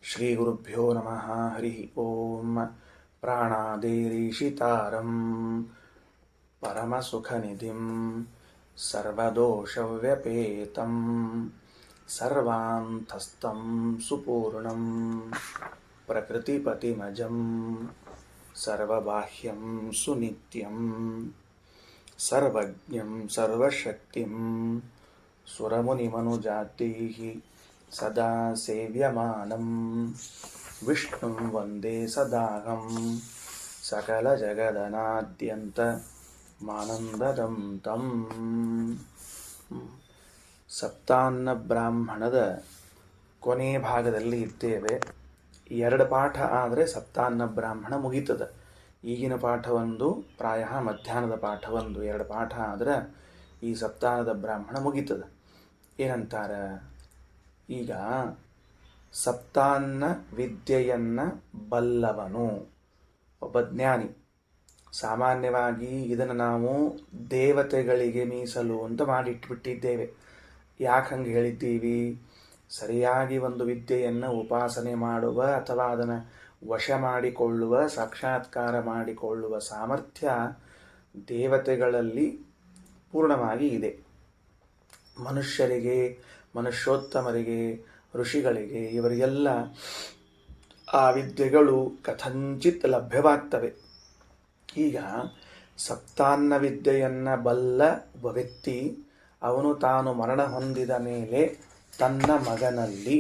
ಶ್ರೀಗುರುಭ್ಯೋ ನಮಃ ಹರಿ ಓಂ. ಪ್ರಾಣಾದೇರೀಶಿತಾರಂ ಪರಮಸುಖನಿಧಿಂ ಸರ್ವದೋಷವ್ಯಪೇತಂ ಸರ್ವಾಂತಸ್ಥಂ ಸುಪೂರ್ಣಂ ಪ್ರಕೃತಿಪತಿಮಜಂ ಸರ್ವಬಾಹ್ಯಂ ಸುನಿತ್ಯಂ ಸರ್ವಜ್ಞಂ ಸರ್ವಶಕ್ತಿಂ ಸುರಮುನಿಮನುಜಾತೈಃ ಸದಾ ಸೇವ್ಯಮಾನಂ ವಿಷ್ಣುಂ ವಂದೇ ಸದಾಹಂ ಸಕಲಜಗದನಾದ್ಯಂತ ಮಾನಂದದಂ ತಂ. ಸಪ್ತಾನ್ನ ಬ್ರಾಹ್ಮಣದ ಕೊನೆ ಭಾಗದಲ್ಲಿ ಇದ್ದೇವೆ. 2 ಪಾಠ ಆದರೆ ಸಪ್ತಾನ್ನ ಬ್ರಾಹ್ಮಣ ಮುಗೀತದೆ. ಈಗಿನ ಪಾಠ ಒಂದು, ಪ್ರಾಯ ಮಧ್ಯಾಹ್ನದ ಪಾಠ ಒಂದು, 2 ಪಾಠ ಆದರೆ ಈ ಸಪ್ತಾನದ ಬ್ರಾಹ್ಮಣ ಮುಗೀತದೆ. ಏನಂತಾರೆ? ಈಗ ಸಪ್ತಾನ್ನ ವಿದ್ಯೆಯನ್ನು ಬಲ್ಲವನು ಒಬ್ಬ ಜ್ಞಾನಿ. ಸಾಮಾನ್ಯವಾಗಿ ಇದನ್ನು ನಾವು ದೇವತೆಗಳಿಗೆ ಮೀಸಲು ಅಂತ ಮಾಡಿಟ್ಬಿಟ್ಟಿದ್ದೇವೆ. ಯಾಕೆ ಹಂಗೆ ಹೇಳಿದ್ದೀವಿ? ಸರಿಯಾಗಿ ಒಂದು ವಿದ್ಯೆಯನ್ನು ಉಪಾಸನೆ ಮಾಡುವ ಅಥವಾ ಅದನ್ನು ವಶ ಮಾಡಿಕೊಳ್ಳುವ, ಸಾಕ್ಷಾತ್ಕಾರ ಮಾಡಿಕೊಳ್ಳುವ ಸಾಮರ್ಥ್ಯ ದೇವತೆಗಳಲ್ಲಿ ಪೂರ್ಣವಾಗಿ ಇದೆ. ಮನುಷ್ಯರಿಗೆ, ಮನುಷ್ಯೋತ್ತಮರಿಗೆ, ಋಷಿಗಳಿಗೆ, ಇವರಿಗೆಲ್ಲ ಆ ವಿದ್ಯೆಗಳು ಕಥಂಚಿತ್ ಲಭ್ಯವಾಗ್ತವೆ. ಈಗ ಸಪ್ತಾನ್ನ ವಿದ್ಯೆಯನ್ನು ಬಲ್ಲ ಒಬ್ಬ ವ್ಯಕ್ತಿ, ಅವನು ತಾನು ಮರಣ ಹೊಂದಿದ ಮೇಲೆ ತನ್ನ ಮಗನಲ್ಲಿ,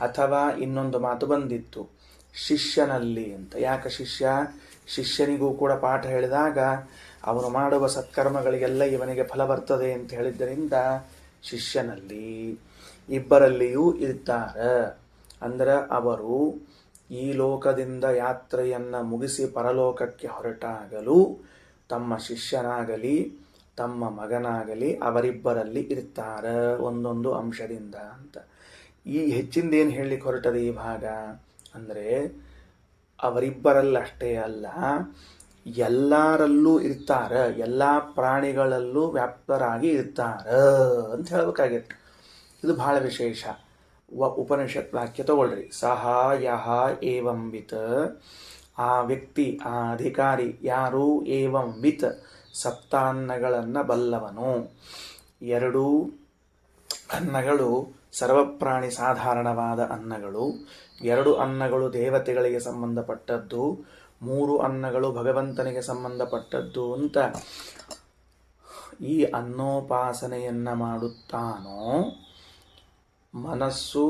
ಅಥವಾ ಇನ್ನೊಂದು ಮಾತು ಬಂದಿತ್ತು ಶಿಷ್ಯನಲ್ಲಿ ಅಂತ. ಯಾಕೆ ಶಿಷ್ಯನಿಗೂ ಕೂಡ ಪಾಠ ಹೇಳಿದಾಗ ಅವನು ಮಾಡುವ ಸತ್ಕರ್ಮಗಳಿಗೆಲ್ಲ ಇವನಿಗೆ ಫಲ ಬರ್ತದೆ ಅಂತ ಹೇಳಿದ್ದರಿಂದ ಶಿಷ್ಯನಲ್ಲಿ, ಇಬ್ಬರಲ್ಲಿಯೂ ಇರ್ತಾರೆ. ಅಂದರೆ ಅವರು ಈ ಲೋಕದಿಂದ ಯಾತ್ರೆಯನ್ನು ಮುಗಿಸಿ ಪರಲೋಕಕ್ಕೆ ಹೊರಟಾಗಲೂ ತಮ್ಮ ಶಿಷ್ಯನಾಗಲಿ ತಮ್ಮ ಮಗನಾಗಲಿ ಅವರಿಬ್ಬರಲ್ಲಿ ಇರ್ತಾರೆ, ಒಂದೊಂದು ಅಂಶದಿಂದ ಅಂತ. ಈ ಹೆಚ್ಚಿಂದೇನು ಹೇಳಲಿಕ್ಕೆ ಹೊರಟದೆ ಈ ಭಾಗ ಅಂದರೆ, ಅವರಿಬ್ಬರಲ್ಲಷ್ಟೇ ಅಲ್ಲ, ಎಲ್ಲರಲ್ಲೂ ಇರ್ತಾರೆ, ಎಲ್ಲ ಪ್ರಾಣಿಗಳಲ್ಲೂ ವ್ಯಾಪ್ತರಾಗಿ ಇರ್ತಾರೆ ಅಂತ ಹೇಳಬೇಕಾಗಿತ್ತು. ಇದು ಬಹಳ ವಿಶೇಷ. ಉಪನಿಷತ್ ವಾಕ್ಯ ತಗೊಳ್ರಿ. ಸಹ ಯಹ ಏವಂ ವಿತ್, ಆ ವ್ಯಕ್ತಿ, ಆ ಅಧಿಕಾರಿ ಯಾರು, ಏವಂ ವಿತ್ ಸಪ್ತಾನ್ನಗಳನ್ನು ಬಲ್ಲವನು. 2 ಅನ್ನಗಳು ಸರ್ವಪ್ರಾಣಿ ಸಾಧಾರಣವಾದ ಅನ್ನಗಳು, 2 ಅನ್ನಗಳು ದೇವತೆಗಳಿಗೆ ಸಂಬಂಧಪಟ್ಟದ್ದು, 3 ಅನ್ನಗಳು ಭಗವಂತನಿಗೆ ಸಂಬಂಧಪಟ್ಟದ್ದು ಅಂತ ಈ ಅನ್ನೋಪಾಸನೆಯನ್ನು ಮಾಡುತ್ತಾನೋ, ಮನಸ್ಸು,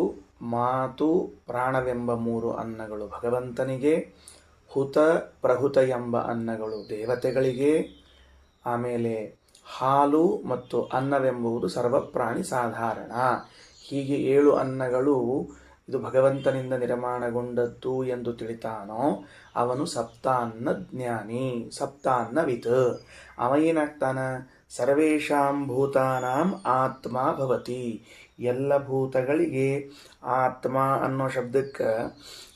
ಮಾತು, ಪ್ರಾಣವೆಂಬ 3 ಅನ್ನಗಳು ಭಗವಂತನಿಗೆ, ಹುತ ಪ್ರಹುತ ಎಂಬ ಅನ್ನಗಳು ದೇವತೆಗಳಿಗೆ, ಆಮೇಲೆ ಹಾಲು ಮತ್ತು ಅನ್ನವೆಂಬುದು ಸರ್ವಪ್ರಾಣಿ ಸಾಧಾರಣ. ಹೀಗೆ 7 ಅನ್ನಗಳು ಇದು ಭಗವಂತನಿಂದ ನಿರ್ಮಾಣಗೊಂಡದ್ದು ಎಂದು ತಿಳಿತಾನೋ ಅವನು ಸಪ್ತಾನ್ನ ಜ್ಞಾನಿ, ಸಪ್ತಾನ್ನವಿತ್. ಅವ ಏನಾಗ್ತಾನ? ಸರ್ವೇಷಾಂ ಭೂತಾನಾಂ ಆತ್ಮ ಭವತಿ. ಎಲ್ಲ ಭೂತಗಳಿಗೆ ಆತ್ಮ ಅನ್ನೋ ಶಬ್ದಕ್ಕೆ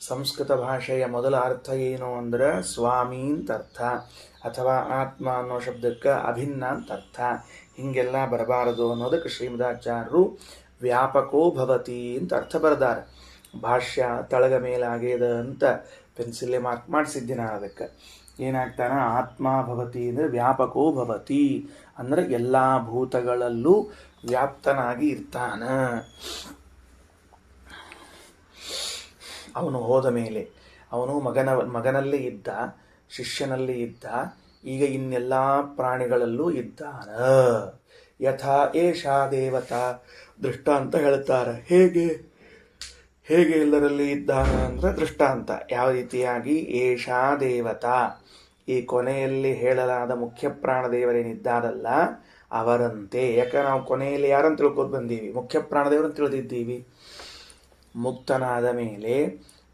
ಸಂಸ್ಕೃತ ಭಾಷೆಯ ಮೊದಲ ಅರ್ಥ ಏನು ಅಂದರೆ ಸ್ವಾಮಿ ಅಂತ ಅರ್ಥ, ಅಥವಾ ಆತ್ಮ ಅನ್ನೋ ಶಬ್ದಕ್ಕೆ ಅಭಿನ್ನ ಅಂತ ಅರ್ಥ. ಹೀಗೆಲ್ಲ ಬರಬಾರದು ಅನ್ನೋದಕ್ಕೆ ಶ್ರೀಮದಾಚಾರ್ಯರು ವ್ಯಾಪಕೋ ಭವತಿ ಅಂತ ಅರ್ಥ ಬರೆದಾರೆ. ಭಾಷ್ಯ ತಳಗ ಮೇಲಾಗ್ಯದ ಅಂತ ಪೆನ್ಸಿಲ್ಲೇ ಮಾರ್ಕ್ ಮಾಡಿಸಿದ್ದೀನಿ. ಅದಕ್ಕೆ ಏನಾಗ್ತಾನೆ? ಆತ್ಮ ಭವತಿ ಅಂದರೆ ವ್ಯಾಪಕೋ ಭವತಿ ಅಂದರೆ ಎಲ್ಲ ಭೂತಗಳಲ್ಲೂ ವ್ಯಾಪ್ತನಾಗಿ ಇರ್ತಾನ. ಅವನು ಹೋದ ಮೇಲೆ, ಅವನು ಮಗನಲ್ಲಿ ಇದ್ದ, ಶಿಷ್ಯನಲ್ಲಿ ಇದ್ದ, ಈಗ ಇನ್ನೆಲ್ಲ ಪ್ರಾಣಿಗಳಲ್ಲೂ ಇದ್ದಾನ. ಯಥಾ ಏಷಾ ದೇವತಾ ದೃಷ್ಟಾಂತ ಹೇಳ್ತಾರೆ. ಹೇಗೆ ಎಲ್ಲರಲ್ಲಿ ಇದ್ದಾನ ಅಂದರೆ ದೃಷ್ಟಾಂತ. ಯಾವ ರೀತಿಯಾಗಿ? ಏಷಾ ದೇವತಾ, ಈ ಕೊನೆಯಲ್ಲಿ ಹೇಳಲಾದ ಮುಖ್ಯ ಪ್ರಾಣದೇವರೇನಿದ್ದಾರಲ್ಲ ಅವರಂತೆ. ಯಾಕೆ ನಾವು ಕೊನೆಯಲ್ಲಿ ಯಾರನ್ನು ತಿಳ್ಕೊಂಡು ಬಂದೀವಿ? ಮುಖ್ಯ ಪ್ರಾಣದೇವರನ್ನು ತಿಳಿದಿದ್ದೀವಿ. ಮುಕ್ತನಾದ ಮೇಲೆ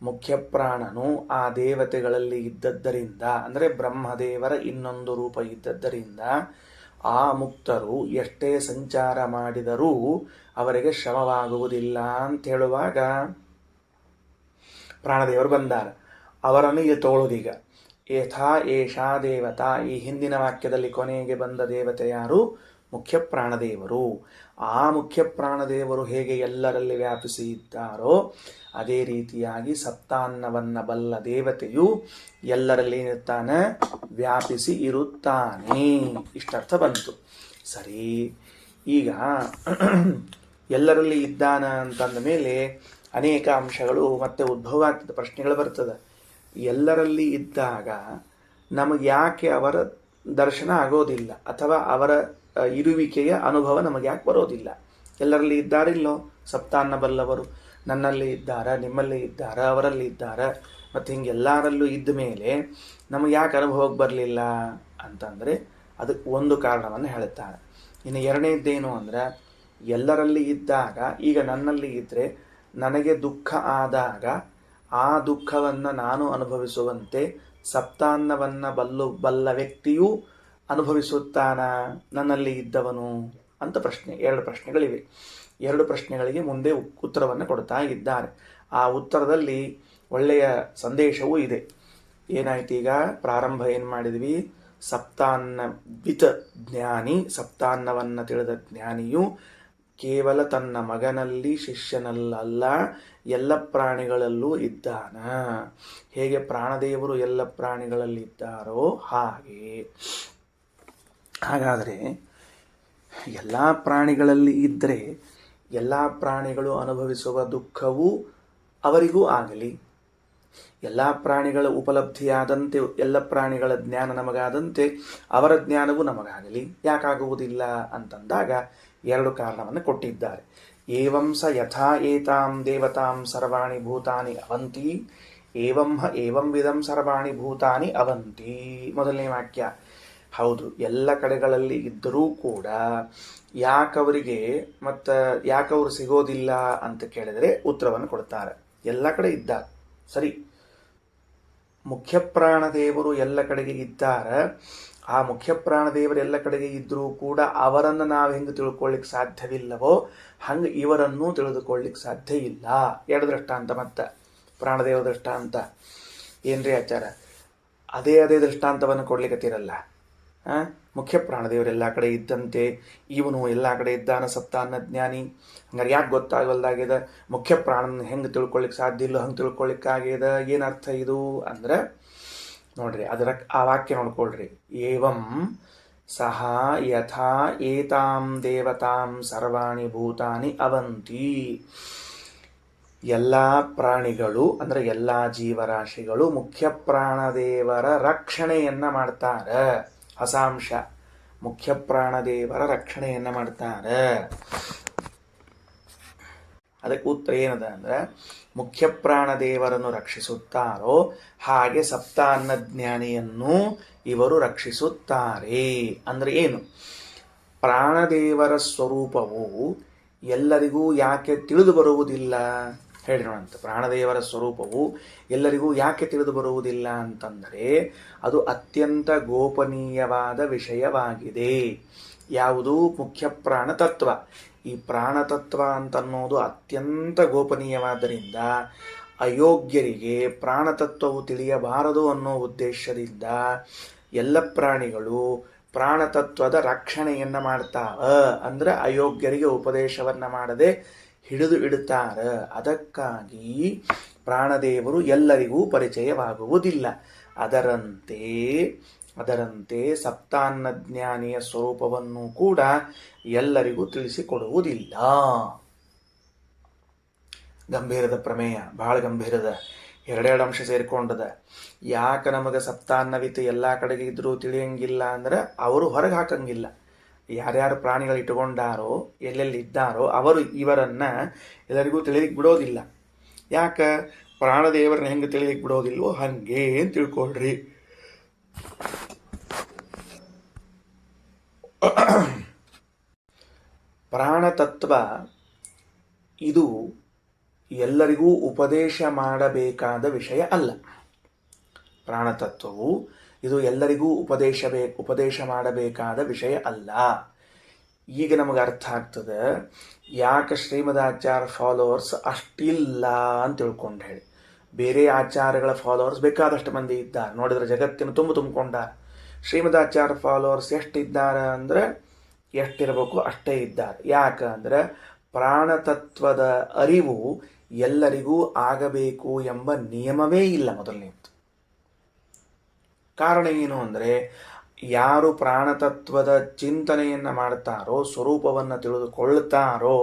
ಮುಖ್ಯ ಪ್ರಾಣನು ಆ ದೇವತೆಗಳಲ್ಲಿ ಇದ್ದದ್ದರಿಂದ, ಅಂದರೆ ಬ್ರಹ್ಮದೇವರ ಇನ್ನೊಂದು ರೂಪ ಇದ್ದದ್ದರಿಂದ, ಆ ಮುಕ್ತರು ಎಷ್ಟೇ ಸಂಚಾರ ಮಾಡಿದರೂ ಅವರಿಗೆ ಶ್ರಮವಾಗುವುದಿಲ್ಲ ಅಂತ ಹೇಳುವಾಗ ಪ್ರಾಣದೇವರು ಬಂದಾರ. ಅವರನ್ನು ಇಲ್ಲಿ ತೋಳುದೀಗ. ಯಥಾ ಏಷಾ ದೇವತಾ, ಈ ಹಿಂದಿನ ವಾಕ್ಯದಲ್ಲಿ ಕೊನೆಗೆ ಬಂದ ದೇವತೆ ಯಾರು? ಮುಖ್ಯ ಪ್ರಾಣದೇವರು. ಆ ಮುಖ್ಯ ಪ್ರಾಣದೇವರು ಹೇಗೆ ಎಲ್ಲರಲ್ಲಿ ವ್ಯಾಪಿಸಿ ಇದ್ದಾರೋ ಅದೇ ರೀತಿಯಾಗಿ ಸಪ್ತಾನ್ನವನ್ನು ಬಲ್ಲ ದೇವತೆಯು ಎಲ್ಲರಲ್ಲಿ ಇರ್ತಾನೆ, ವ್ಯಾಪಿಸಿ ಇರುತ್ತಾನೆ. ಇಷ್ಟರ್ಥ ಬಂತು. ಸರಿ, ಈಗ ಎಲ್ಲರಲ್ಲಿ ಇದ್ದಾನ ಅಂತಂದ ಮೇಲೆ ಅನೇಕ ಅಂಶಗಳು ಮತ್ತೆ ಉದ್ಭವ ಆಗ್ತದೆ, ಪ್ರಶ್ನೆಗಳು ಬರ್ತದೆ. ಎಲ್ಲರಲ್ಲಿ ಇದ್ದಾಗ ನಮಗೆ ಯಾಕೆ ಅವರ ದರ್ಶನ ಆಗೋದಿಲ್ಲ, ಅಥವಾ ಅವರ ಇರುವಿಕೆಯ ಅನುಭವ ನಮಗೆ ಯಾಕೆ ಬರೋದಿಲ್ಲ? ಎಲ್ಲರಲ್ಲಿ ಇದ್ದಾರಿಲ್ಲೋ ಸಪ್ತಾನ್ನ ಬಲ್ಲವರು, ನನ್ನಲ್ಲಿ ಇದ್ದಾರ, ನಿಮ್ಮಲ್ಲಿ ಇದ್ದಾರ, ಅವರಲ್ಲಿ ಇದ್ದಾರ, ಮತ್ತು ಹಿಂಗೆಲ್ಲರಲ್ಲೂ ಇದ್ದ ಮೇಲೆ ನಮಗೆ ಯಾಕೆ ಅನುಭವಕ್ಕೆ ಬರಲಿಲ್ಲ ಅಂತಂದರೆ ಅದಕ್ಕೆ ಒಂದು ಕಾರಣವನ್ನು ಹೇಳುತ್ತಾರೆ. ಇನ್ನು ಎರಡನೇದ್ದೇನು ಅಂದರೆ, ಎಲ್ಲರಲ್ಲಿ ಇದ್ದಾಗ ಈಗ ನನ್ನಲ್ಲಿ ಇದ್ದರೆ ನನಗೆ ದುಃಖ ಆದಾಗ ಆ ದುಃಖವನ್ನು ನಾನು ಅನುಭವಿಸುವಂತೆ ಸಪ್ತಾನ್ನವನ್ನು ಬಲ್ಲ ವ್ಯಕ್ತಿಯೂ ಅನುಭವಿಸುತ್ತಾನ ನನ್ನಲ್ಲಿ ಇದ್ದವನು ಅಂತ ಪ್ರಶ್ನೆ. ಎರಡು ಪ್ರಶ್ನೆಗಳಿವೆ. ಎರಡು ಪ್ರಶ್ನೆಗಳಿಗೆ ಮುಂದೆ ಉತ್ತರವನ್ನು ಕೊಡ್ತಾ ಇದ್ದಾರೆ. ಆ ಉತ್ತರದಲ್ಲಿ ಒಳ್ಳೆಯ ಸಂದೇಶವೂ ಇದೆ. ಏನಾಯ್ತು, ಈಗ ಪ್ರಾರಂಭ ಏನು ಮಾಡಿದ್ವಿ, ಸಪ್ತಾನ್ನ ವಿತ ಜ್ಞಾನಿ, ಸಪ್ತಾನ್ನವನ್ನು ತಿಳಿದ ಜ್ಞಾನಿಯು ಕೇವಲ ತನ್ನ ಮಗನಲ್ಲಿ ಶಿಷ್ಯನಲ್ಲ ಎಲ್ಲ ಪ್ರಾಣಿಗಳಲ್ಲೂ ಇದ್ದಾನ. ಹೇಗೆ ಪ್ರಾಣದೇವರು ಎಲ್ಲ ಪ್ರಾಣಿಗಳಲ್ಲಿ ಇದ್ದಾರೋ ಹಾಗೆ. ಹಾಗಾದರೆ ಎಲ್ಲ ಪ್ರಾಣಿಗಳಲ್ಲಿ ಇದ್ದರೆ ಎಲ್ಲ ಪ್ರಾಣಿಗಳು ಅನುಭವಿಸುವ ದುಃಖವೂ ಅವರಿಗೂ ಆಗಲಿ, ಎಲ್ಲ ಪ್ರಾಣಿಗಳ ಉಪಲಬ್ಧಿಯಾದಂತೆ ಎಲ್ಲ ಪ್ರಾಣಿಗಳ ಜ್ಞಾನ ನಮಗಾದಂತೆ ಅವರ ಜ್ಞಾನವೂ ನಮಗಾಗಲಿ, ಯಾಕಾಗುವುದಿಲ್ಲ ಅಂತಂದಾಗ ಎರಡು ಕಾರಣವನ್ನು ಕೊಟ್ಟಿದ್ದಾರೆ. ಏವಂ ಸ ಯಥಾ ಏತಾಂ ದೇವತಾಂ ಸರ್ವಾಣಿ ಭೂತಾನಿ ಅವಂತಿ ಏವಂ ಏವಂ ವಿಧಂ ಸರ್ವಾಣಿ ಭೂತಾನಿ ಅವಂತಿ. ಮೊದಲನೇ ವಾಕ್ಯ. ಹೌದು, ಎಲ್ಲ ಕಡೆಗಳಲ್ಲಿ ಇದ್ದರೂ ಕೂಡ ಯಾಕವರಿಗೆ ಮತ್ತು ಯಾಕವರು ಸಿಗೋದಿಲ್ಲ ಅಂತ ಕೇಳಿದರೆ ಉತ್ತರವನ್ನು ಕೊಡ್ತಾರೆ. ಎಲ್ಲ ಕಡೆ ಇದ್ದಾರೆ, ಸರಿ. ಮುಖ್ಯ ಪ್ರಾಣದೇವರು ಎಲ್ಲ ಕಡೆಗೆ ಇದ್ದಾರೆ. ಆ ಮುಖ್ಯ ಪ್ರಾಣದೇವರು ಎಲ್ಲ ಕಡೆಗೆ ಇದ್ದರೂ ಕೂಡ ಅವರನ್ನು ನಾವು ಹೆಂಗೆ ತಿಳ್ಕೊಳ್ಳಿಕ್ಕೆ ಸಾಧ್ಯವಿಲ್ಲವೋ ಹಂಗೆ ಇವರನ್ನು ತಿಳಿದುಕೊಳ್ಳಿಕ್ಕೆ ಸಾಧ್ಯ ಇಲ್ಲ. ಎರಡು ದೃಷ್ಟಾಂತ, ಮತ್ತು ಪ್ರಾಣದೇವ ದೃಷ್ಟಾಂತ ಏನ್ರಿ ಆಚಾರ, ಅದೇ ದೃಷ್ಟಾಂತವನ್ನು ಕೊಡ್ಲಿಕ್ಕತ್ತಿರಲ್ಲ. ಮುಖ್ಯ ಪ್ರಾಣದೇವರೆಲ್ಲ ಕಡೆ ಇದ್ದಂತೆ ಇವನು ಎಲ್ಲ ಕಡೆ ಇದ್ದಾನ ಸಪ್ತಾನ್ನ ಜ್ಞಾನಿ. ಹಂಗಾರೆ ಯಾಕೆ ಗೊತ್ತಾಗಲ್ದಾಗ್ಯದ, ಮುಖ್ಯ ಪ್ರಾಣನ ಹೆಂಗೆ ತಿಳ್ಕೊಳ್ಳಿಕ್ಕೆ ಸಾಧ್ಯ ಇಲ್ಲೋ ಹಂಗೆ ತಿಳ್ಕೊಳ್ಳಿಕ್ಕಾಗ್ಯದ. ಏನರ್ಥ ಇದು ಅಂದ್ರೆ ನೋಡ್ರಿ, ಅದರ ಆ ವಾಕ್ಯ ನೋಡ್ಕೊಳ್ರಿ. ಏವಂ ಸಹ ಯಥಾ ಏತಾಂ ದೇವತಾಂ ಸರ್ವಾಣಿ ಭೂತಾನಿ ಅವಂತಿ. ಎಲ್ಲ ಪ್ರಾಣಿಗಳು ಅಂದರೆ ಎಲ್ಲ ಜೀವರಾಶಿಗಳು ಮುಖ್ಯ ಪ್ರಾಣದೇವರ ರಕ್ಷಣೆಯನ್ನ ಮಾಡ್ತಾರೆ. ಅಸಾಂಶ ಮುಖ್ಯ ಪ್ರಾಣದೇವರ ರಕ್ಷಣೆಯನ್ನ ಮಾಡ್ತಾರೆ. ಅದಕ್ಕೆ ಉತ್ತರ ಏನದ ಅಂದ್ರೆ, ಮುಖ್ಯ ಪ್ರಾಣದೇವರನ್ನು ರಕ್ಷಿಸುತ್ತಾರೋ ಹಾಗೆ ಸಪ್ತಾನ್ನ ಜ್ಞಾನಿಯನ್ನು ಇವರು ರಕ್ಷಿಸುತ್ತಾರೆ. ಅಂದ್ರೆ ಏನು, ಪ್ರಾಣದೇವರ ಸ್ವರೂಪವು ಎಲ್ಲರಿಗೂ ಯಾಕೆ ತಿಳಿದು ಬರುವುದಿಲ್ಲ ಹೇಳಿರೋಣಂತ. ಪ್ರಾಣದೇವರ ಸ್ವರೂಪವು ಎಲ್ಲರಿಗೂ ಯಾಕೆ ತಿಳಿದು ಬರುವುದಿಲ್ಲ ಅಂತಂದರೆ ಅದು ಅತ್ಯಂತ ಗೋಪನೀಯವಾದ ವಿಷಯವಾಗಿದೆ. ಯಾವುದು? ಮುಖ್ಯ ಪ್ರಾಣತತ್ವ. ಈ ಪ್ರಾಣತತ್ವ ಅಂತನ್ನೋದು ಅತ್ಯಂತ ಗೋಪನೀಯವಾದ್ದರಿಂದ ಅಯೋಗ್ಯರಿಗೆ ಪ್ರಾಣತತ್ವವು ತಿಳಿಯಬಾರದು ಅನ್ನೋ ಉದ್ದೇಶದಿಂದ ಎಲ್ಲ ಪ್ರಾಣಿಗಳು ಪ್ರಾಣತತ್ವದ ರಕ್ಷಣೆಯನ್ನ ಮಾಡ್ತಾವ. ಅಂದ್ರೆ ಅಯೋಗ್ಯರಿಗೆ ಉಪದೇಶವನ್ನ ಮಾಡದೆ ಹಿಡಿದು ಇಡುತ್ತಾರ. ಅದಕ್ಕಾಗಿ ಪ್ರಾಣದೇವರು ಎಲ್ಲರಿಗೂ ಪರಿಚಯವಾಗುವುದಿಲ್ಲ. ಅದರಂತೆ ಸಪ್ತಾನ್ನ ಜ್ಞಾನಿಯ ಸ್ವರೂಪವನ್ನು ಕೂಡ ಎಲ್ಲರಿಗೂ ತಿಳಿಸಿಕೊಡುವುದಿಲ್ಲ. ಗಂಭೀರದ ಪ್ರಮೇಯ, ಬಹಳ ಗಂಭೀರದ. ಎರಡೆರಡು ಅಂಶ ಸೇರಿಕೊಂಡದ. ಯಾಕೆ ನಮಗೆ ಸಪ್ತಾನ್ನವಿತು ಎಲ್ಲ ಕಡೆಗೆ ಇದ್ರೂ ತಿಳಿಯಂಗಿಲ್ಲ ಅಂದ್ರೆ ಅವರು ಹೊರಗೆ ಹಾಕಂಗಿಲ್ಲ. ಯಾರ್ಯಾರು ಪ್ರಾಣಿಗಳು ಇಟ್ಟುಕೊಂಡಾರೋ ಎಲ್ಲೆಲ್ಲಿ ಇದ್ದಾರೋ ಅವರು ಇವರನ್ನ ಎಲ್ಲರಿಗೂ ತಿಳಿಲಿಕ್ಕೆ ಬಿಡೋದಿಲ್ಲ. ಯಾಕೆ? ಪ್ರಾಣದೇವರನ್ನ ಹೆಂಗೆ ತಿಳಿಲಿಕ್ಕೆ ಬಿಡೋದಿಲ್ವೋ ಹಂಗೆ ಅಂತ ತಿಳ್ಕೊಳ್ರಿ. ಪ್ರಾಣತತ್ವ ಇದು ಎಲ್ಲರಿಗೂ ಉಪದೇಶ ಮಾಡಬೇಕಾದ ವಿಷಯ ಅಲ್ಲ. ಪ್ರಾಣತತ್ವವು ಇದು ಎಲ್ಲರಿಗೂ ಉಪದೇಶ ಮಾಡಬೇಕಾದ ವಿಷಯ ಅಲ್ಲ. ಈಗ ನಮಗೆ ಅರ್ಥ ಆಗ್ತದೆ ಯಾಕೆ ಶ್ರೀಮದಾಚಾರ್ಯ ಫಾಲೋವರ್ಸ್ ಅಷ್ಟಿಲ್ಲ ಅಂತ ತಿಳ್ಕೊಂಡು ಹೇಳಿ. ಬೇರೆ ಆಚಾರಗಳ ಫಾಲೋವರ್ಸ್ ಬೇಕಾದಷ್ಟು ಮಂದಿ ಇದ್ದಾರೆ, ನೋಡಿದ್ರೆ ಜಗತ್ತಿನ ತುಂಬಿಕೊಂಡಾರ. ಶ್ರೀಮದಾಚಾರ್ಯ ಫಾಲೋವರ್ಸ್ ಎಷ್ಟಿದ್ದಾರೆ ಅಂದರೆ ಎಷ್ಟಿರಬೇಕು ಅಷ್ಟೇ ಇದ್ದಾರೆ. ಯಾಕಂದ್ರೆ ಪ್ರಾಣತತ್ವದ ಅರಿವು ಎಲ್ಲರಿಗೂ ಆಗಬೇಕು ಎಂಬ ನಿಯಮವೇ ಇಲ್ಲ ಮೊದಲನೇದು. ಕಾರಣ ಏನು ಅಂದರೆ, ಯಾರು ಪ್ರಾಣತತ್ವದ ಚಿಂತನೆಯನ್ನು ಮಾಡ್ತಾರೋ, ಸ್ವರೂಪವನ್ನು ತಿಳಿದುಕೊಳ್ಳುತ್ತಾರೋ,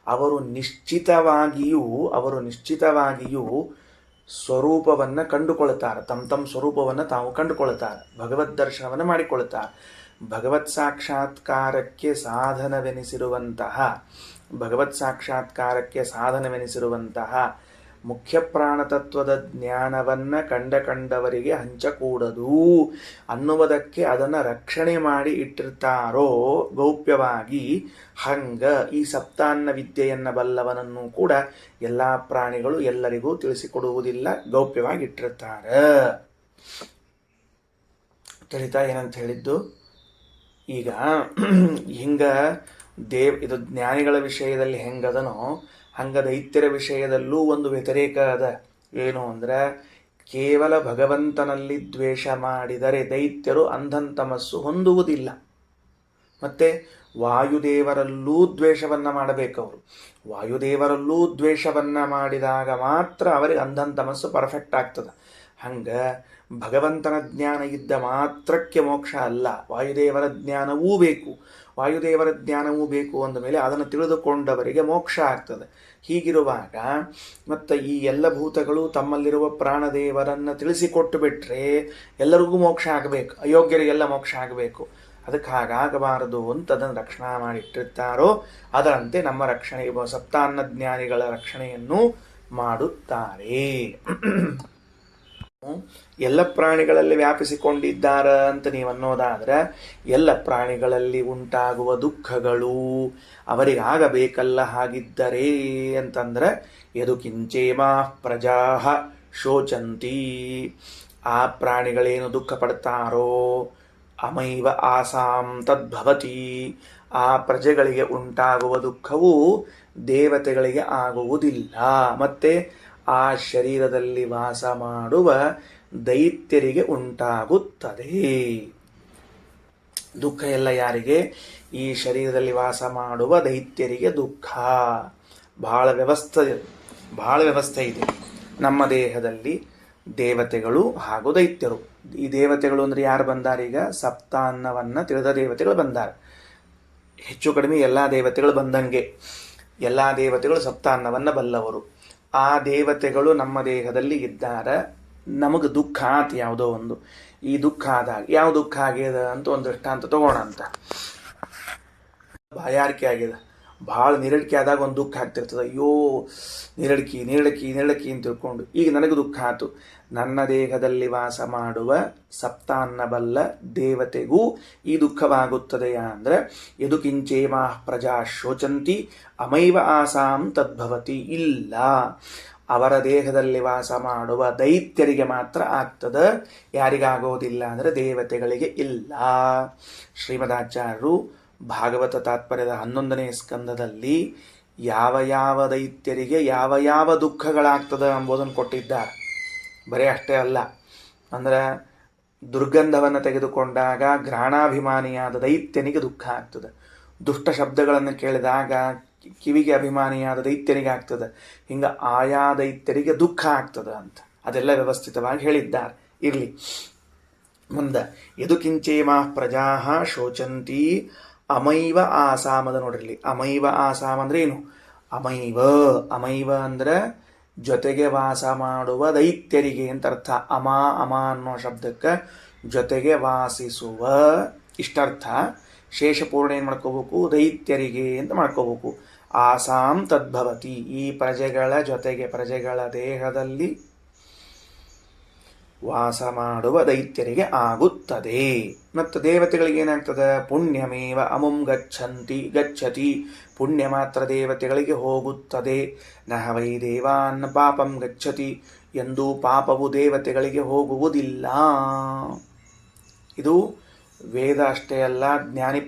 ಅವರು ನಿಶ್ಚಿತವಾಗಿಯೂ ಸ್ವರೂಪವನ್ನು ಕಂಡುಕೊಳ್ಳುತ್ತಾರೆ. ತಮ್ಮ ಸ್ವರೂಪವನ್ನು ತಾವು ಕಂಡುಕೊಳ್ಳುತ್ತಾರೆ, ಭಗವದ್ ದರ್ಶನವನ್ನು ಮಾಡಿಕೊಳ್ಳುತ್ತಾರೆ. ಭಗವತ್ ಸಾಕ್ಷಾತ್ಕಾರಕ್ಕೆ ಮುಖ್ಯ ಪ್ರಾಣತತ್ವದ ಜ್ಞಾನವನ್ನು ಕಂಡವರಿಗೆ ಹಂಚಕೂಡದು ಅನ್ನುವುದಕ್ಕೆ ಅದನ್ನು ರಕ್ಷಣೆ ಮಾಡಿ ಇಟ್ಟಿರ್ತಾರೋ ಗೌಪ್ಯವಾಗಿ. ಹಂಗ ಈ ಸಪ್ತಾನ್ನ ವಿದ್ಯೆಯನ್ನು ಬಲ್ಲವನನ್ನು ಕೂಡ ಎಲ್ಲ ಪ್ರಾಣಿಗಳು ಎಲ್ಲರಿಗೂ ತಿಳಿಸಿಕೊಡುವುದಿಲ್ಲ, ಗೌಪ್ಯವಾಗಿ ಇಟ್ಟಿರ್ತಾರೆ. ತಿಳಿತಾ ಏನಂತ ಹೇಳಿದ್ದು? ಈಗ ಇದು ಜ್ಞಾನಿಗಳ ವಿಷಯದಲ್ಲಿ ಹೆಂಗದನೋ ಹಂಗ ದೈತ್ಯರ ವಿಷಯದಲ್ಲೂ ಒಂದು ವ್ಯತಿರೇಕ ಅದ. ಏನು ಅಂದ್ರೆ, ಕೇವಲ ಭಗವಂತನಲ್ಲಿ ದ್ವೇಷ ಮಾಡಿದರೆ ದೈತ್ಯರು ಅಂಧಂತಮಸ್ಸು ಹೊಂದುವುದಿಲ್ಲ. ಮತ್ತೆ ವಾಯುದೇವರಲ್ಲೂ ದ್ವೇಷವನ್ನು ಮಾಡಬೇಕವರು. ವಾಯುದೇವರಲ್ಲೂ ದ್ವೇಷವನ್ನು ಮಾಡಿದಾಗ ಮಾತ್ರ ಅವರಿಗೆ ಅಂಧಂತಮಸ್ಸು ಪರ್ಫೆಕ್ಟ್ ಆಗ್ತದೆ. ಹಂಗೆ ಭಗವಂತನ ಜ್ಞಾನ ಇದ್ದ ಮಾತ್ರಕ್ಕೆ ಮೋಕ್ಷ ಅಲ್ಲ, ವಾಯುದೇವರ ಜ್ಞಾನವೂ ಬೇಕು. ವಾಯುದೇವರ ಜ್ಞಾನವೂ ಬೇಕು ಅಂದ ಮೇಲೆ ಅದನ್ನು ತಿಳಿದುಕೊಂಡವರಿಗೆ ಮೋಕ್ಷ ಆಗ್ತದೆ. ಹೀಗಿರುವಾಗ ಮತ್ತು ಈ ಎಲ್ಲ ಭೂತಗಳು ತಮ್ಮಲ್ಲಿರುವ ಪ್ರಾಣದೇವರನ್ನು ತಿಳಿಸಿಕೊಟ್ಟು ಬಿಟ್ಟರೆ ಎಲ್ಲರಿಗೂ ಮೋಕ್ಷ ಆಗಬೇಕು, ಅಯೋಗ್ಯರಿಗೆಲ್ಲ ಮೋಕ್ಷ ಆಗಬೇಕು. ಅದಕ್ಕೆ ಹಾಗಾಗಬಾರದು ಅಂತ ಅದನ್ನು ರಕ್ಷಣಾ ಮಾಡಿಟ್ಟಿರ್ತಾರೋ ಅದರಂತೆ ನಮ್ಮ ರಕ್ಷಣೆ, ಸಪ್ತಾನ್ನ ಜ್ಞಾನಿಗಳ ರಕ್ಷಣೆಯನ್ನು ಮಾಡುತ್ತಾರೆ. ಎಲ್ಲ ಪ್ರಾಣಿಗಳಲ್ಲಿ ವ್ಯಾಪಿಸಿಕೊಂಡಿದ್ದಾರ ಅಂತ ನೀವು ಅನ್ನೋದಾದ್ರೆ, ಎಲ್ಲ ಪ್ರಾಣಿಗಳಲ್ಲಿ ಉಂಟಾಗುವ ದುಃಖಗಳು ಅವರಿಗಾಗಬೇಕಲ್ಲ. ಹಾಗಿದ್ದರೆ ಅಂತಂದ್ರೆ, ಯದು ಕಿಂಚೇಮಾ ಪ್ರಜಾ ಶೋಚಂತಿ, ಆ ಪ್ರಾಣಿಗಳೇನು ದುಃಖ ಪಡ್ತಾರೋ ಅಮೈವ ಆಸಾಂ ತದ್ಭವತಿ, ಆ ಪ್ರಜೆಗಳಿಗೆ ಉಂಟಾಗುವ ದುಃಖವು ದೇವತೆಗಳಿಗೆ ಆಗುವುದಿಲ್ಲ. ಮತ್ತೆ ಆ ಶರೀರದಲ್ಲಿ ವಾಸ ಮಾಡುವ ದೈತ್ಯರಿಗೆ ಉಂಟಾಗುತ್ತದೆ. ದುಃಖ ಎಲ್ಲ ಯಾರಿಗೆ? ಈ ಶರೀರದಲ್ಲಿ ವಾಸ ಮಾಡುವ ದೈತ್ಯರಿಗೆ ದುಃಖ. ಬಹಳ ವ್ಯವಸ್ಥೆ ಇದೆ ನಮ್ಮ ದೇಹದಲ್ಲಿ. ದೇವತೆಗಳು ಹಾಗೂ ದೈತ್ಯರು. ಈ ದೇವತೆಗಳು ಅಂದರೆ ಯಾರು ಬಂದಾರೆ? ಈಗ ಸಪ್ತಾನ್ನವನ್ನು ತಿಳಿದ ದೇವತೆಗಳು ಬಂದಾರೆ. ಹೆಚ್ಚು ಕಡಿಮೆ ಎಲ್ಲ ದೇವತೆಗಳು ಬಂದಂಗೆ. ಎಲ್ಲ ದೇವತೆಗಳು ಸಪ್ತಾನ್ನವನ್ನು ಬಲ್ಲವರು. ಆ ದೇವತೆಗಳು ನಮ್ಮ ದೇಹದಲ್ಲಿ ಇದ್ದಾರೆ. ನಮಗೆ ದುಃಖ ಆತ ಯಾವುದೋ ಒಂದು. ಈ ದುಃಖ ಆದಾಗ ಯಾವ ದುಃಖ ಆಗ್ಯದ ಅಂತ ಒಂದು ದೃಷ್ಟಾಂತ ತಗೋಣ ಅಂತ. ಬಾಯಾರಿಕೆ ಆಗ್ಯದ, ಭಾಳ ನೀರಡಿಕೆ ಆದಾಗ ಒಂದು ದುಃಖ ಆಗ್ತಿರ್ತದೆ. ಅಯ್ಯೋ ನೀರಡಿಕೆ ಅಂತ ತಿಳ್ಕೊಂಡು ಈಗ ನನಗೆ ದುಃಖ ಆಯ್ತು. ನನ್ನ ದೇಹದಲ್ಲಿ ವಾಸ ಮಾಡುವ ಸಪ್ತಾನ್ನ ಬಲ್ಲ ದೇವತೆಗೂ ಈ ದುಃಖವಾಗುತ್ತದೆಯ ಅಂದರೆ, ಯದು ಕಿಂಚೇಮಾ ಪ್ರಜಾ ಶೋಚಂತಿ ಅಮೈವ ಆಸಾಂ ತದ್ಭವತಿ. ಇಲ್ಲ, ಅವರ ದೇಹದಲ್ಲಿ ವಾಸ ಮಾಡುವ ದೈತ್ಯರಿಗೆ ಮಾತ್ರ ಆಗ್ತದೆ. ಯಾರಿಗಾಗೋದಿಲ್ಲ ಅಂದರೆ ದೇವತೆಗಳಿಗೆ ಇಲ್ಲ. ಶ್ರೀಮದಾಚಾರ್ಯರು ಭಾಗವತ ತಾತ್ಪರ್ಯದ 11ನೇ ಸ್ಕಂದದಲ್ಲಿ ಯಾವ ದೈತ್ಯರಿಗೆ ಯಾವ ದುಃಖಗಳಾಗ್ತದೆ ಎಂಬುದನ್ನು ಕೊಟ್ಟಿದ್ದಾರೆ. ಬರೀ ಅಷ್ಟೇ ಅಲ್ಲ, ಅಂದರೆ ದುರ್ಗಂಧವನ್ನು ತೆಗೆದುಕೊಂಡಾಗ ಘ್ರಾಣಾಭಿಮಾನಿಯಾದ ದೈತ್ಯನಿಗೆ ದುಃಖ ಆಗ್ತದೆ. ದುಷ್ಟ ಶಬ್ದಗಳನ್ನು ಕೇಳಿದಾಗ ಕಿವಿಗೆ ಅಭಿಮಾನಿಯಾದ ದೈತ್ಯನಿಗೆ ಆಗ್ತದೆ. ಹಿಂಗೆ ಆಯಾ ದೈತ್ಯರಿಗೆ ದುಃಖ ಆಗ್ತದೆ ಅಂತ ಅದೆಲ್ಲ ವ್ಯವಸ್ಥಿತವಾಗಿ ಹೇಳಿದ್ದಾರೆ. ಇರಲಿ ಮುಂದೆ, ಯದು ಕಿಂಚೇಮಾ ಪ್ರಜಾ ಶೋಚಂತಿ ಅಮೈವ ಆಸಾಮದ. ನೋಡ್ರಿ, ಅಮೈವ ಆಸಾಮ ಅಂದ್ರೆ ಏನು? ಅಮೈವ ಅಂದ್ರೆ ಜೊತೆಗೆ ವಾಸ ಮಾಡುವ ದೈತ್ಯರಿಗೆ ಅಂತ ಅರ್ಥ. ಅಮ ಅನ್ನೋ ಶಬ್ದಕ್ಕೆ ಜೊತೆಗೆ ವಾಸಿಸುವ ಇಷ್ಟರ್ಥ. ಶೇಷಪೂರ್ಣ ಏನು ಮಾಡ್ಕೋಬೇಕು? ದೈತ್ಯರಿಗೆ ಅಂತ ಮಾಡ್ಕೋಬೇಕು. ಆಸಾಂ ತದ್ಭವತಿ, ಈ ಪ್ರಜೆಗಳ ಜೊತೆಗೆ, ಪ್ರಜೆಗಳ ದೇಹದಲ್ಲಿ ವಾಸ ಮಾಡುವ ದೈತ್ಯರಿಗೆ ಆಗುತ್ತದೆ. ಮತ್ತು ದೇವತೆಗಳಿಗೆ ಏನಾಗ್ತದೆ? ಪುಣ್ಯಮೇವ ಅಮುಂ ಗಚ್ಚತಿ, ಪುಣ್ಯ ಮಾತ್ರ ದೇವತೆಗಳಿಗೆ ಹೋಗುತ್ತದೆ. ನಹ ವೈ ದೇವಾನ್ ಪಾಪಂ ಗಚ್ಚತಿ, ಎಂದು ಪಾಪವು ದೇವತೆಗಳಿಗೆ ಹೋಗುವುದಿಲ್ಲ. ಇದು ವೇದ ಅಷ್ಟೇ ಅಲ್ಲ, ಜ್ಞಾನಿ